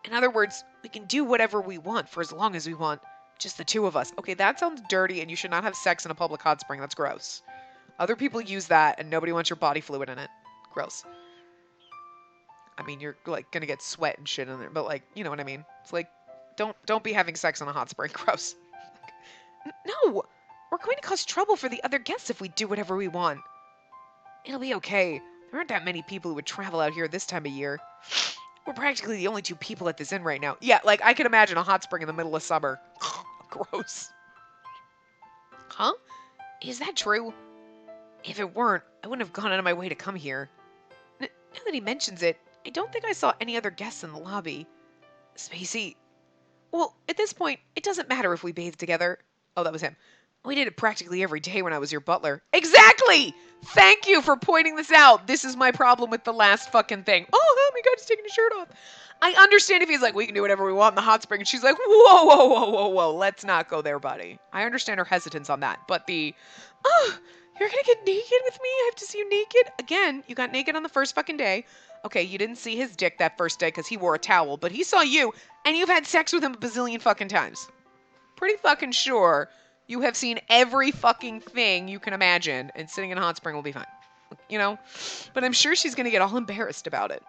In other words, we can do whatever we want for as long as we want. Just the 2 of us. Okay, that sounds dirty and you should not have sex in a public hot spring. That's gross. Other people use that and nobody wants your body fluid in it. Gross. I mean, you're like gonna get sweat and shit in there, but like, you know what I mean? It's like, don't be having sex in a hot spring. Gross. No, we're going to cause trouble for the other guests if we do whatever we want. It'll be okay. There aren't that many people who would travel out here this time of year. We're practically the only 2 people at this inn right now. Yeah, like I can imagine a hot spring in the middle of summer. Gross. Huh? Is that true? If it weren't, I wouldn't have gone out of my way to come here. Now that he mentions it, I don't think I saw any other guests in the lobby. Spacey. Well, at this point, it doesn't matter if we bathe together. Oh, that was him. We did it practically every day when I was your butler. Exactly! Thank you for pointing this out. This is my problem with the last fucking thing. Oh my god, he's taking his shirt off. I understand if he's like, we can do whatever we want in the hot spring. And she's like, whoa. Let's not go there, buddy. I understand her hesitance on that. But you're gonna get naked with me? I have to see you naked? Again, you got naked on the first fucking day. Okay, you didn't see his dick that first day because he wore a towel, but he saw you, and you've had sex with him a bazillion fucking times. Pretty fucking sure you have seen every fucking thing you can imagine, and sitting in a hot spring will be fine. You know? But I'm sure she's gonna get all embarrassed about it.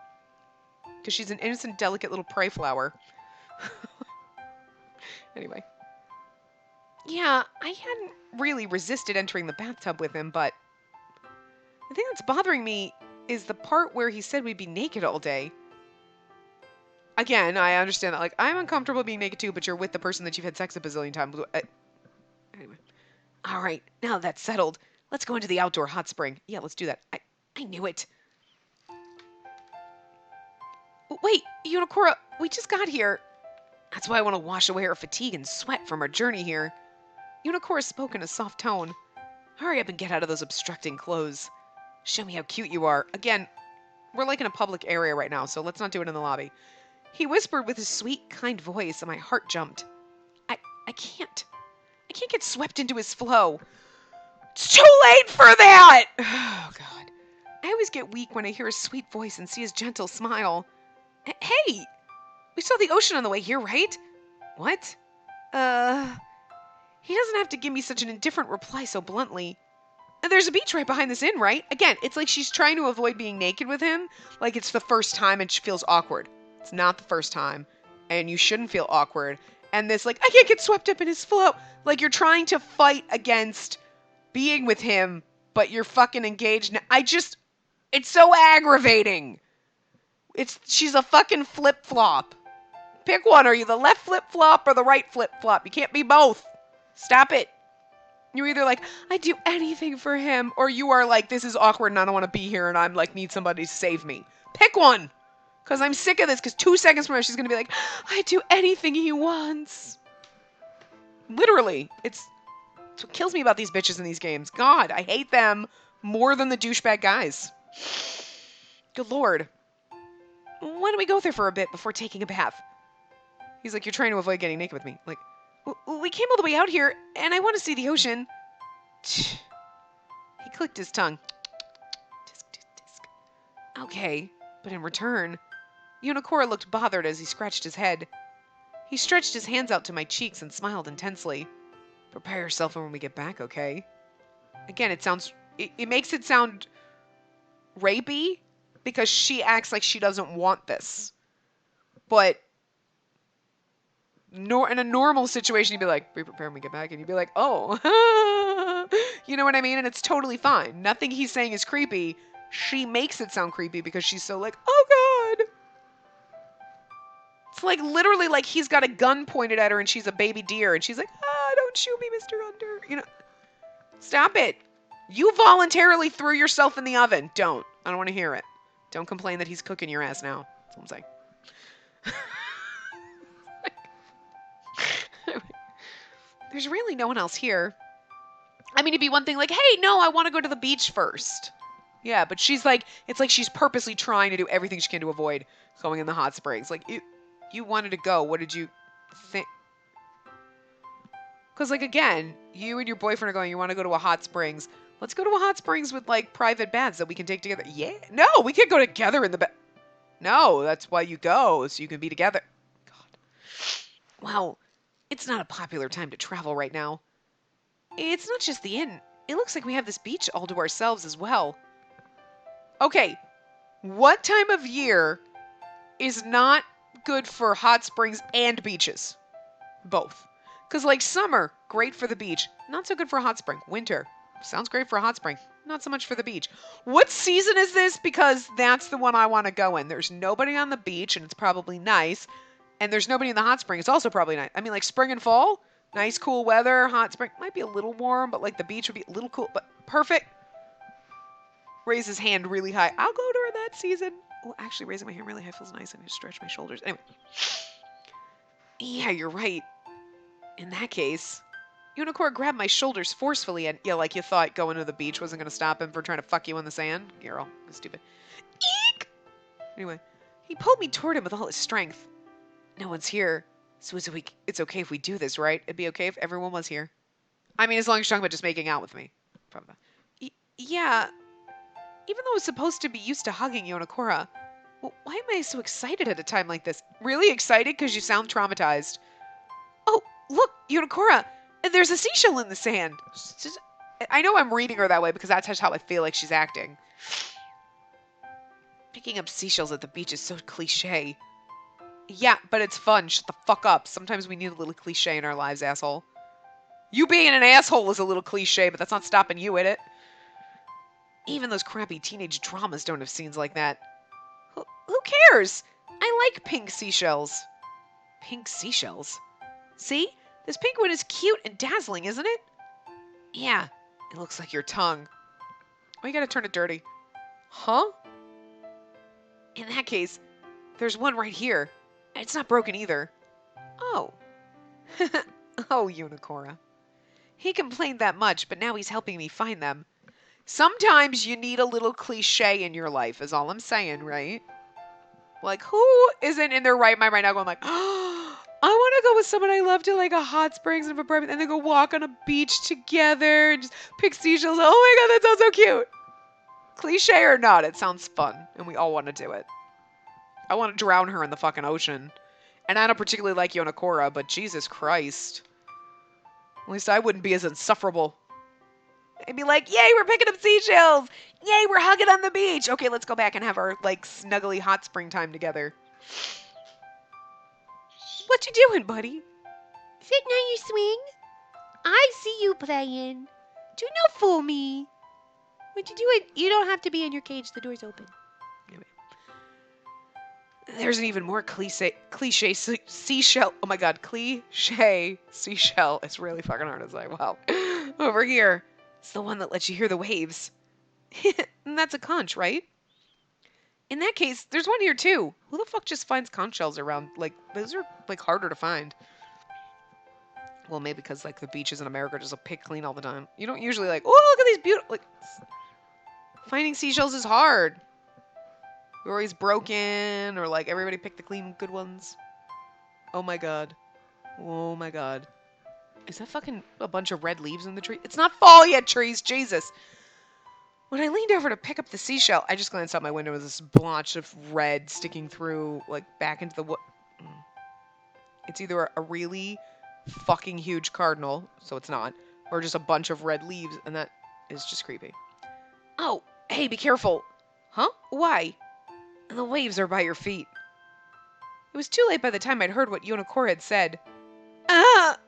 Because she's an innocent, delicate little prey flower. Anyway. Yeah, I hadn't really resisted entering the bathtub with him, but the thing that's bothering me is the part where he said we'd be naked all day. Again, I understand that, like, I'm uncomfortable being naked too, but you're with the person that you've had sex a bazillion times. Anyway. All right, now that's settled. Let's go into the outdoor hot spring. Yeah, let's do that. I knew it. Wait, Unicora, we just got here. That's why I want to wash away our fatigue and sweat from our journey here. Unicora spoke in a soft tone. Hurry up and get out of those obstructing clothes. Show me how cute you are. Again, we're like in a public area right now, so let's not do it in the lobby. He whispered with his sweet, kind voice, and my heart jumped. I can't. I can't get swept into his flow. It's too late for that! Oh, God. I always get weak when I hear his sweet voice and see his gentle smile. Hey! We saw the ocean on the way here, right? What? He doesn't have to give me such an indifferent reply so bluntly. And there's a beach right behind this inn, right? Again, it's like she's trying to avoid being naked with him. Like it's the first time and she feels awkward. It's not the first time. And you shouldn't feel awkward. And this, like, I can't get swept up in his flow. Like you're trying to fight against being with him, but you're fucking engaged. It's so aggravating. She's a fucking flip-flop. Pick one. Are you the left flip-flop or the right flip-flop? You can't be both. Stop it. You're either like, I'd do anything for him, or you are like, this is awkward and I don't want to be here and I'm like, need somebody to save me. Pick one. Because I'm sick of this, because 2 seconds from now she's going to be like, I'd do anything he wants. Literally. It's what kills me about these bitches in these games. God, I hate them more than the douchebag guys. Good Lord. Why don't we go there for a bit before taking a bath? He's like, you're trying to avoid getting naked with me. Like, we came all the way out here, and I want to see the ocean. He clicked his tongue. Tisk, tisk, tisk. Okay, but in return, Yonakura looked bothered as he scratched his head. He stretched his hands out to my cheeks and smiled intensely. Prepare yourself for when we get back, okay? Again, it makes it sound rapey because she acts like she doesn't want this. But in a normal situation, you'd be like, be prepared when we get back. And you'd be like, oh, you know what I mean? And it's totally fine. Nothing he's saying is creepy. She makes it sound creepy because she's so like, oh God. It's like literally like he's got a gun pointed at her and she's a baby deer. And she's like, don't shoot me, Mr. Hunter. You know, stop it. You voluntarily threw yourself in the oven. Don't. I don't want to hear it. Don't complain that he's cooking your ass now. That's what I'm saying. There's really no one else here. I mean, it'd be one thing like, hey, no, I want to go to the beach first. Yeah, but she's like, it's like she's purposely trying to do everything she can to avoid going in the hot springs. Like, you wanted to go. What did you think? Because, like, again, you and your boyfriend are going, you want to go to a hot springs. Let's go to a hot springs with, like, private baths that we can take together. Yeah. No, we can't go together in the bed. No, that's why you go, so you can be together. God. Well, it's not a popular time to travel right now. It's not just the inn. It looks like we have this beach all to ourselves as well. Okay, what time of year is not good for hot springs and beaches? Both. Because, like, summer, great for the beach. Not so good for a hot spring. Winter, sounds great for a hot spring. Not so much for the beach. What season is this? Because that's the one I want to go in. There's nobody on the beach, and it's probably nice. And there's nobody in the hot spring. It's also probably nice. I mean, like, spring and fall, nice, cool weather. Hot spring might be a little warm, but, like, the beach would be a little cool. But perfect. Raise his hand really high. I'll go during that season. Oh, actually, raising my hand really high feels nice. I need to stretch my shoulders. Anyway. Yeah, you're right. In that case, Yonakura grabbed my shoulders forcefully and, yeah, like you thought going to the beach wasn't going to stop him from trying to fuck you in the sand. You're all stupid. Eek! Anyway, he pulled me toward him with all his strength. No one's here, so it's okay if we do this, right? It'd be okay if everyone was here. I mean, as long as you're talking about just making out with me. Probably. Yeah. Even though I was supposed to be used to hugging Yonakura, why am I so excited at a time like this? Really excited because you sound traumatized. Oh, look, Yonakura, there's a seashell in the sand. I know I'm reading her that way because that's just how I feel like she's acting. Picking up seashells at the beach is so cliche. Yeah, but it's fun. Shut the fuck up. Sometimes we need a little cliche in our lives, asshole. You being an asshole is a little cliche, but that's not stopping you, is it? Even those crappy teenage dramas don't have scenes like that. Who cares? I like pink seashells. Pink seashells? See? This pink one is cute and dazzling, isn't it? Yeah, it looks like your tongue. Oh, you gotta turn it dirty. Huh? In that case, there's one right here. It's not broken either. Oh. Oh, Yonakura. He complained that much, but now he's helping me find them. Sometimes you need a little cliche in your life, is all I'm saying, right? Like, who isn't in their right mind right now going like, oh, I want to go with someone I love to like a hot springs and then go walk on a beach together and just pick seashells. Oh my God, that sounds so cute. Cliche or not, it sounds fun, and we all want to do it. I want to drown her in the fucking ocean. And I don't particularly like Yonakora, but Jesus Christ. At least I wouldn't be as insufferable. I'd be like, yay, we're picking up seashells! Yay, we're hugging on the beach! Okay, let's go back and have our, like, snuggly hot spring time together. What you doing, buddy? Sitting on your swing. I see you playing. Do not fool me. What you doing? You don't have to be in your cage. The door's open. There's an even more cliche seashell. Oh my god, cliche seashell. It's really fucking hard to say. Wow. Over here. It's the one that lets you hear the waves. And that's a conch, right? In that case, there's one here too. Who the fuck just finds conch shells around? Like, those are, like, harder to find. Well, maybe because, like, the beaches in America are just pick clean all the time. You don't usually, like, oh, look at these beautiful, like, finding seashells is hard. They're always broken, or, like, everybody picked the clean, good ones. Oh my god. Oh my god. Is that fucking a bunch of red leaves in the tree? It's not fall yet, trees, Jesus. When I leaned over to pick up the seashell, I just glanced out my window with this blotch of red sticking through, like, back into the wood. It's either a really fucking huge cardinal, so it's not, or just a bunch of red leaves, and that is just creepy. Oh, hey, be careful. Huh? Why? The waves are by your feet. It was too late by the time I'd heard what Yonakor had said. Ah!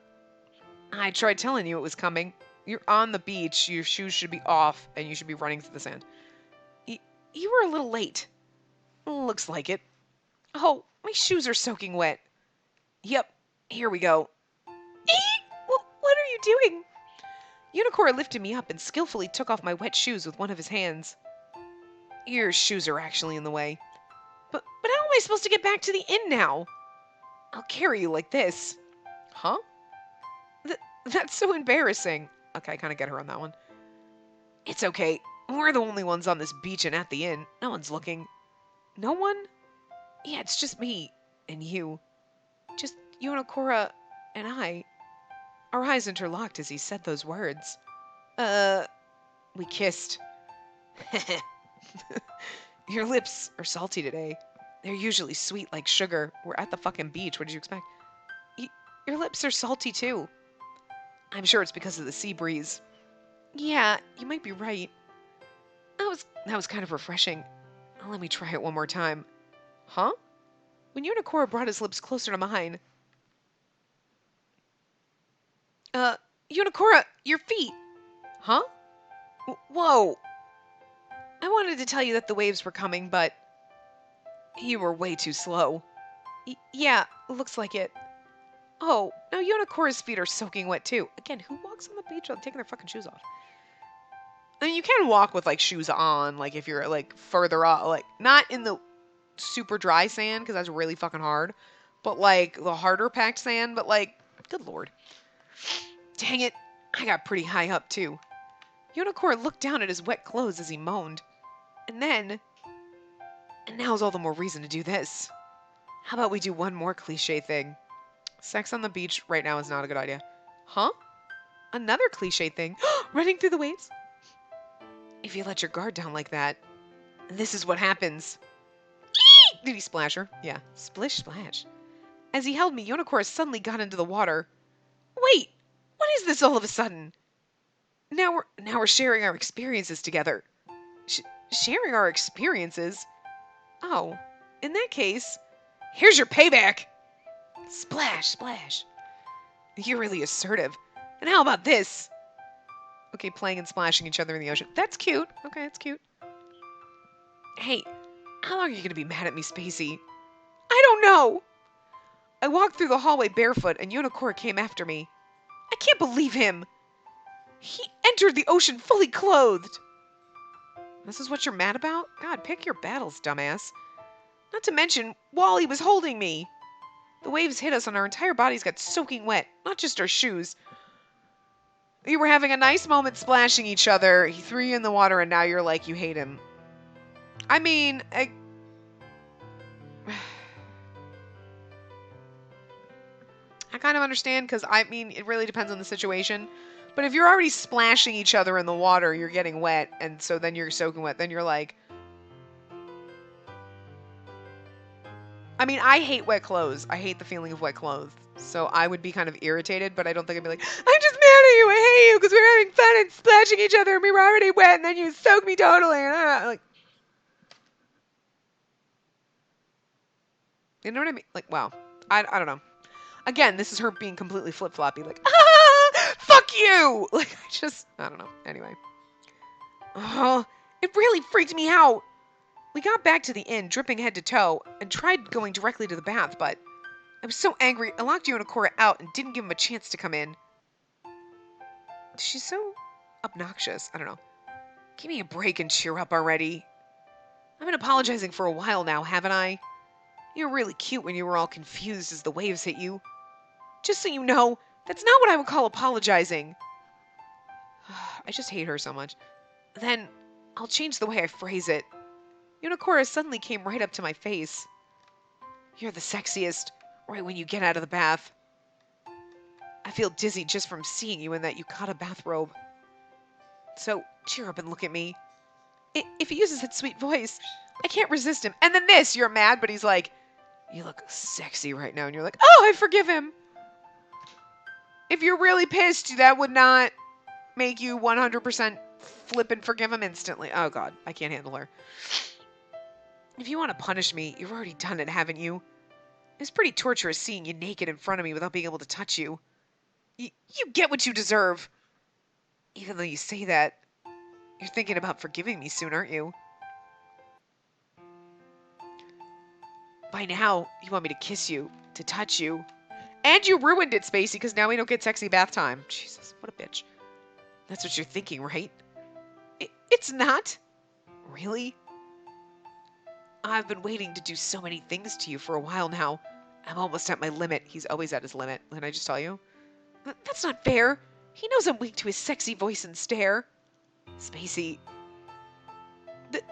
I tried telling you it was coming. You're on the beach, your shoes should be off, and you should be running through the sand. You were a little late. Looks like it. Oh, my shoes are soaking wet. Yep, here we go. What are you doing? Yonakor lifted me up and skillfully took off my wet shoes with one of his hands. Your shoes are actually in the way. But how am I supposed to get back to the inn now? I'll carry you like this. Huh? That's so embarrassing. Okay, I kind of get her on that one. It's okay. We're the only ones on this beach and at the inn. No one's looking. No one? Yeah, it's just me and you. Just Yonakora and I. Our eyes interlocked as he said those words. We kissed. Your lips are salty today. They're usually sweet like sugar. We're at the fucking beach. What did you expect? Your lips are salty too. I'm sure it's because of the sea breeze. Yeah, you might be right. That was kind of refreshing. Let me try it one more time. Huh? When Yonakora brought his lips closer to mine. Yonakora, your feet. Huh? Whoa. I wanted to tell you that the waves were coming, but you were way too slow. Yeah, looks like it. Oh, now Yonakora's feet are soaking wet too. Again, who walks on the beach without taking their fucking shoes off? I mean, you can walk with, like, shoes on, like, if you're, like, further off, like, not in the super dry sand, because that's really fucking hard, but, like, the harder packed sand, but, like, good lord. Dang it, I got pretty high up, too. Yonakora looked down at his wet clothes as he moaned. And now's all the more reason to do this. How about we do one more cliche thing? Sex on the beach right now is not a good idea. Huh? Another cliche thing. Running through the waves? If you let your guard down like that, this is what happens. Did he splash her? Yeah. Splish splash. As he held me, Yonakora suddenly got into the water. Wait! What is this all of a sudden? Now we're sharing our experiences together. Sharing our experiences? Oh, in that case, here's your payback! Splash, splash. You're really assertive. And how about this? Okay, playing and splashing each other in the ocean. That's cute. Okay, that's cute. Hey, how long are you going to be mad at me, Spacey? I don't know. I walked through the hallway barefoot and Yonakora came after me. I can't believe him. He entered the ocean fully clothed. This is what you're mad about? God, pick your battles, dumbass. Not to mention, while he was holding me. The waves hit us and our entire bodies got soaking wet, not just our shoes. You were having a nice moment splashing each other. He threw you in the water and now you're like, you hate him. I mean, I kind of understand because, I mean, it really depends on the situation. But if you're already splashing each other in the water, you're getting wet, and so then you're soaking wet, then you're like, I mean, I hate wet clothes. I hate the feeling of wet clothes. So I would be kind of irritated, but I don't think I'd be like, I'm just mad at you. I hate you because we were having fun and splashing each other and we were already wet and then you soaked me totally. Like, you know what I mean? Like, wow. I don't know. Again, this is her being completely flip-floppy. Like, fuck you. Like, I don't know. Anyway. Oh, it really freaked me out. We got back to the inn, dripping head to toe, and tried going directly to the bath, but I was so angry, I locked Yonakura out and didn't give him a chance to come in. She's so obnoxious. I don't know. Give me a break and cheer up already. I've been apologizing for a while now, haven't I? You were really cute when you were all confused as the waves hit you. Just so you know, that's not what I would call apologizing. I just hate her so much. Then, I'll change the way I phrase it. Yonakura suddenly came right up to my face. You're the sexiest, right when you get out of the bath. I feel dizzy just from seeing you in that yukata bathrobe. So, cheer up and look at me. If he uses that sweet voice, I can't resist him. And then this, you're mad, but he's like, you look sexy right now. And you're like, oh, I forgive him. If you're really pissed, that would not make you 100% flip and forgive him instantly. Oh, God, I can't handle her. If you want to punish me, you've already done it, haven't you? It's pretty torturous seeing you naked in front of me without being able to touch you. You get what you deserve. Even though you say that, you're thinking about forgiving me soon, aren't you? By now, you want me to kiss you, to touch you. And you ruined it, Spacey, because now we don't get sexy bath time. Jesus, what a bitch. That's what you're thinking, right? It's not. Really? I've been waiting to do so many things to you for a while now. I'm almost at my limit. He's always at his limit. Didn't I just tell you? That's not fair. He knows I'm weak to his sexy voice and stare. Spacey.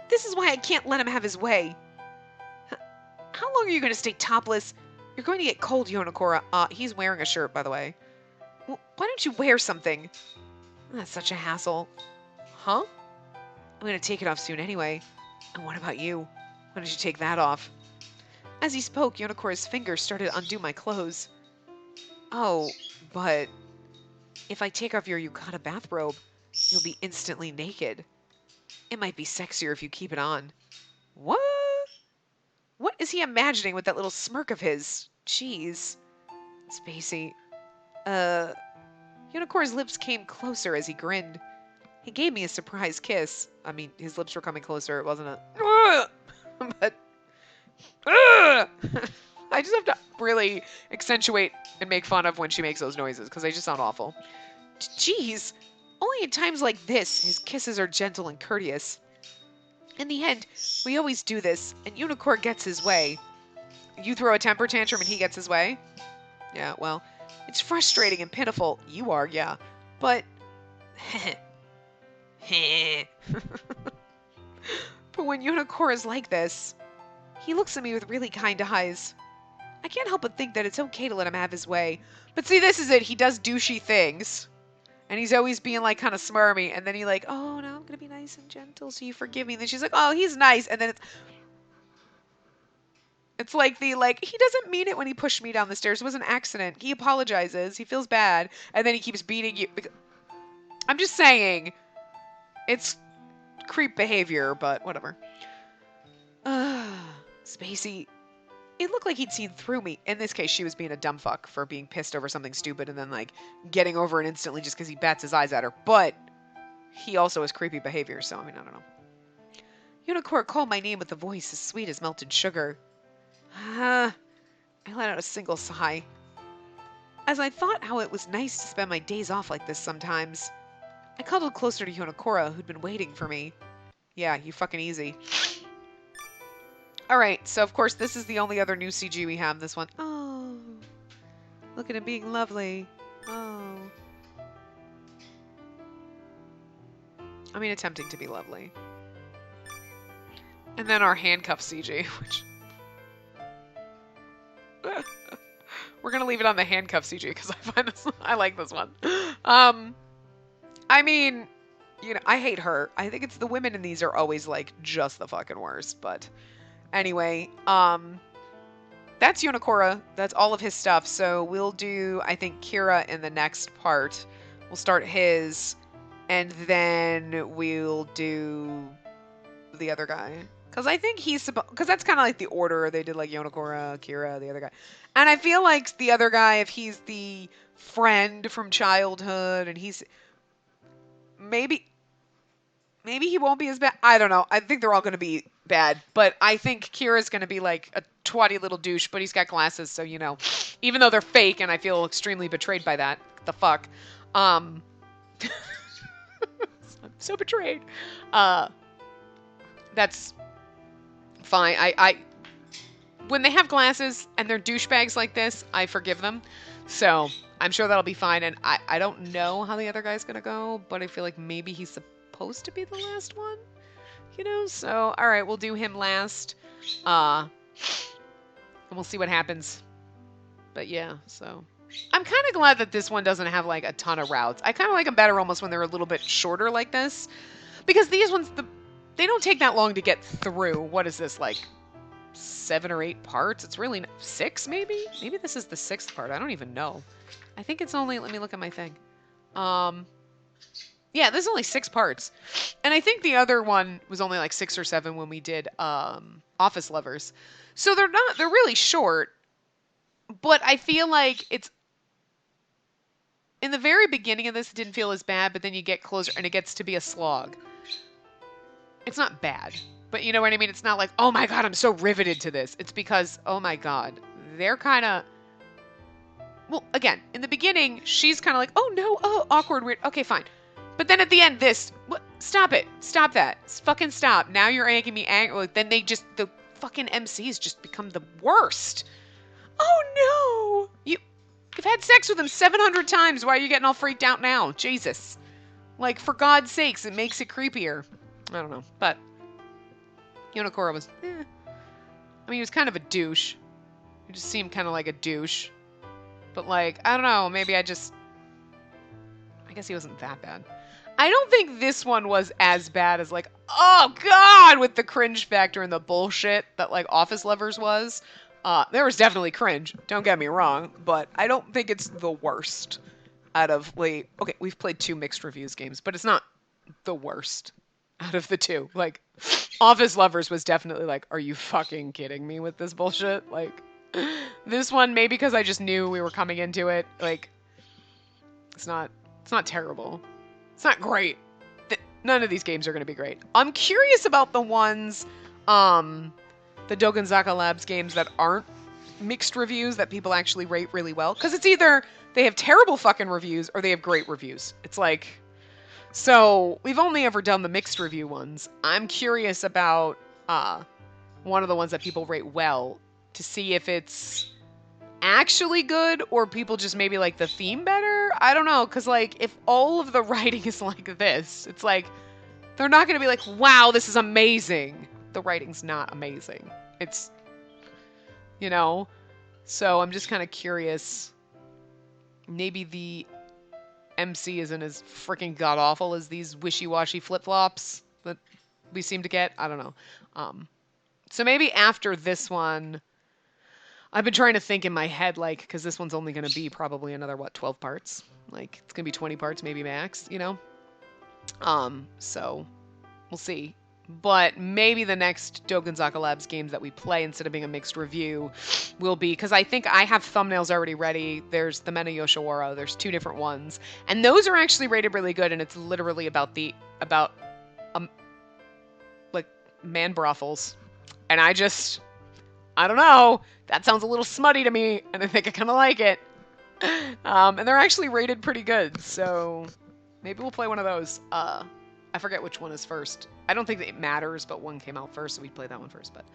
This is why I can't let him have his way. How long are you going to stay topless? You're going to get cold, Yonakura. He's wearing a shirt, by the way. Well, why don't you wear something? That's such a hassle. Huh? I'm going to take it off soon anyway. And what about you? Why don't you take that off? As he spoke, Yonakura's fingers started to undo my clothes. Oh, but if I take off your yukata bathrobe, you'll be instantly naked. It might be sexier if you keep it on. What? What is he imagining with that little smirk of his? Jeez. Spacey. Yonakura's lips came closer as he grinned. He gave me a surprise kiss. I mean, his lips were coming closer. It wasn't a... but... I just have to really accentuate and make fun of when she makes those noises, because they just sound awful. Jeez. Only at times like this, his kisses are gentle and courteous. In the end, we always do this, and Yonakura gets his way. You throw a temper tantrum and he gets his way? Yeah, well, it's frustrating and pitiful. You are, yeah. But... but when Yonakura's like this, he looks at me with really kind eyes. I can't help but think that it's okay to let him have his way. But see, this is it. He does douchey things. And he's always being, like, kind of smarmy. And then he like, oh, now I'm going to be nice and gentle, so you forgive me. And then she's like, oh, he's nice. And then it's like he doesn't mean it when he pushed me down the stairs. It was an accident. He apologizes. He feels bad. And then he keeps beating you. I'm just saying. It's creep behavior, but whatever. Spacey. It looked like he'd seen through me. In this case, she was being a dumb fuck for being pissed over something stupid and then, like, getting over it instantly just because he bats his eyes at her. But he also has creepy behavior, so, I mean, I don't know. Yonakura called my name with a voice as sweet as melted sugar. I let out a single sigh. As I thought how it was nice to spend my days off like this sometimes, I cuddled closer to Yonakura, who'd been waiting for me. Yeah, you fucking easy. Alright, so of course this is the only other new CG we have, this one. Oh, look at him being lovely. Oh. I mean, attempting to be lovely. And then our handcuff CG, which... We're gonna leave it on the handcuff CG, because I like this one. I mean, you know, I hate her. I think it's the women in these are always, like, just the fucking worst, but... Anyway, that's Unicora. That's all of his stuff. So we'll do, I think, Kira in the next part. We'll start his, and then we'll do the other guy. Because I think he's supposed, because that's kind of like the order. They did like Unicora, Kira, the other guy. And I feel like the other guy, if he's the friend from childhood and he's, maybe he won't be as bad. I don't know. I think they're all going to be bad. But I think Kira's going to be like a twatty little douche, but he's got glasses. So, you know, even though they're fake and I feel extremely betrayed by that. The fuck. I'm so betrayed. That's fine. I when they have glasses and they're douchebags like this, I forgive them. So I'm sure that'll be fine. And I don't know how the other guy's going to go, but I feel like maybe he's supposed to be the last one, you know? So, all right, we'll do him last. And we'll see what happens. But yeah, so I'm kind of glad that this one doesn't have like a ton of routes. I kind of like them better almost when they're a little bit shorter like this, because these ones, they don't take that long to get through. What is this, like 7 or 8 parts? It's really 6, maybe? Maybe this is the 6th part. I don't even know. I think it's only, let me look at my thing. Yeah, this is only 6 parts. And I think the other one was only like 6 or 7 when we did Office Lovers. So they're really short, but I feel like it's, in the very beginning of this, it didn't feel as bad, but then you get closer and it gets to be a slog. It's not bad, but you know what I mean? It's not like, oh my God, I'm so riveted to this. It's because, oh my God, they're kind of, well, again, in the beginning, she's kind of like, oh no, oh, awkward, weird. Okay, fine. But then at the end, what? Stop it. Stop that. Fucking stop. Now you're making me angry. Then the fucking MCs just become the worst. Oh no. You've had sex with him 700 times. Why are you getting all freaked out now? Jesus. Like, for God's sakes, it makes it creepier. I don't know. But Unicora was, I mean, he was kind of a douche. He just seemed kind of like a douche. But, like, I don't know. Maybe I guess he wasn't that bad. I don't think this one was as bad as, like, oh, God, with the cringe factor and the bullshit that, like, Office Lovers was. There was definitely cringe, don't get me wrong, but I don't think it's the worst out of, like, okay, we've played 2 mixed reviews games, but it's not the worst out of the 2. Like, Office Lovers was definitely like, are you fucking kidding me with this bullshit? Like, this one, maybe because I just knew we were coming into it, like, it's not terrible. It's not great. None of these games are going to be great. I'm curious about the ones, the Dogenzaka Labs games that aren't mixed reviews that people actually rate really well. Because it's either they have terrible fucking reviews or they have great reviews. It's like, so we've only ever done the mixed review ones. I'm curious about one of the ones that people rate well to see if it's actually good or people just maybe like the theme better. I don't know. Because like if all of the writing is like this, it's like they're not going to be like, wow, this is amazing. The writing's not amazing. It's, you know, so I'm just kind of curious. Maybe the MC isn't as freaking god-awful as these wishy-washy flip-flops that we seem to get. I don't know. So maybe after this one, I've been trying to think in my head, like, because this one's only going to be probably another, 12 parts? Like, it's going to be 20 parts, maybe max, you know? So we'll see. But maybe the next Dogenzaka Labs games that we play, instead of being a mixed review, will be, because I think I have thumbnails already ready. There's the Mena Yoshiwara. There's 2 different ones. And those are actually rated really good, and it's literally about like, man brothels. And I don't know. That sounds a little smutty to me, and I think I kind of like it. And they're actually rated pretty good, so maybe we'll play one of those. I forget which one is first. I don't think that it matters, but one came out first, so we play that one first, but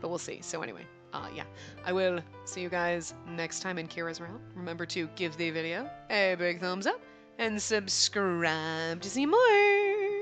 we'll see. So anyway, yeah, I will see you guys next time in Kira's Route. Remember to give the video a big thumbs up and subscribe to see more.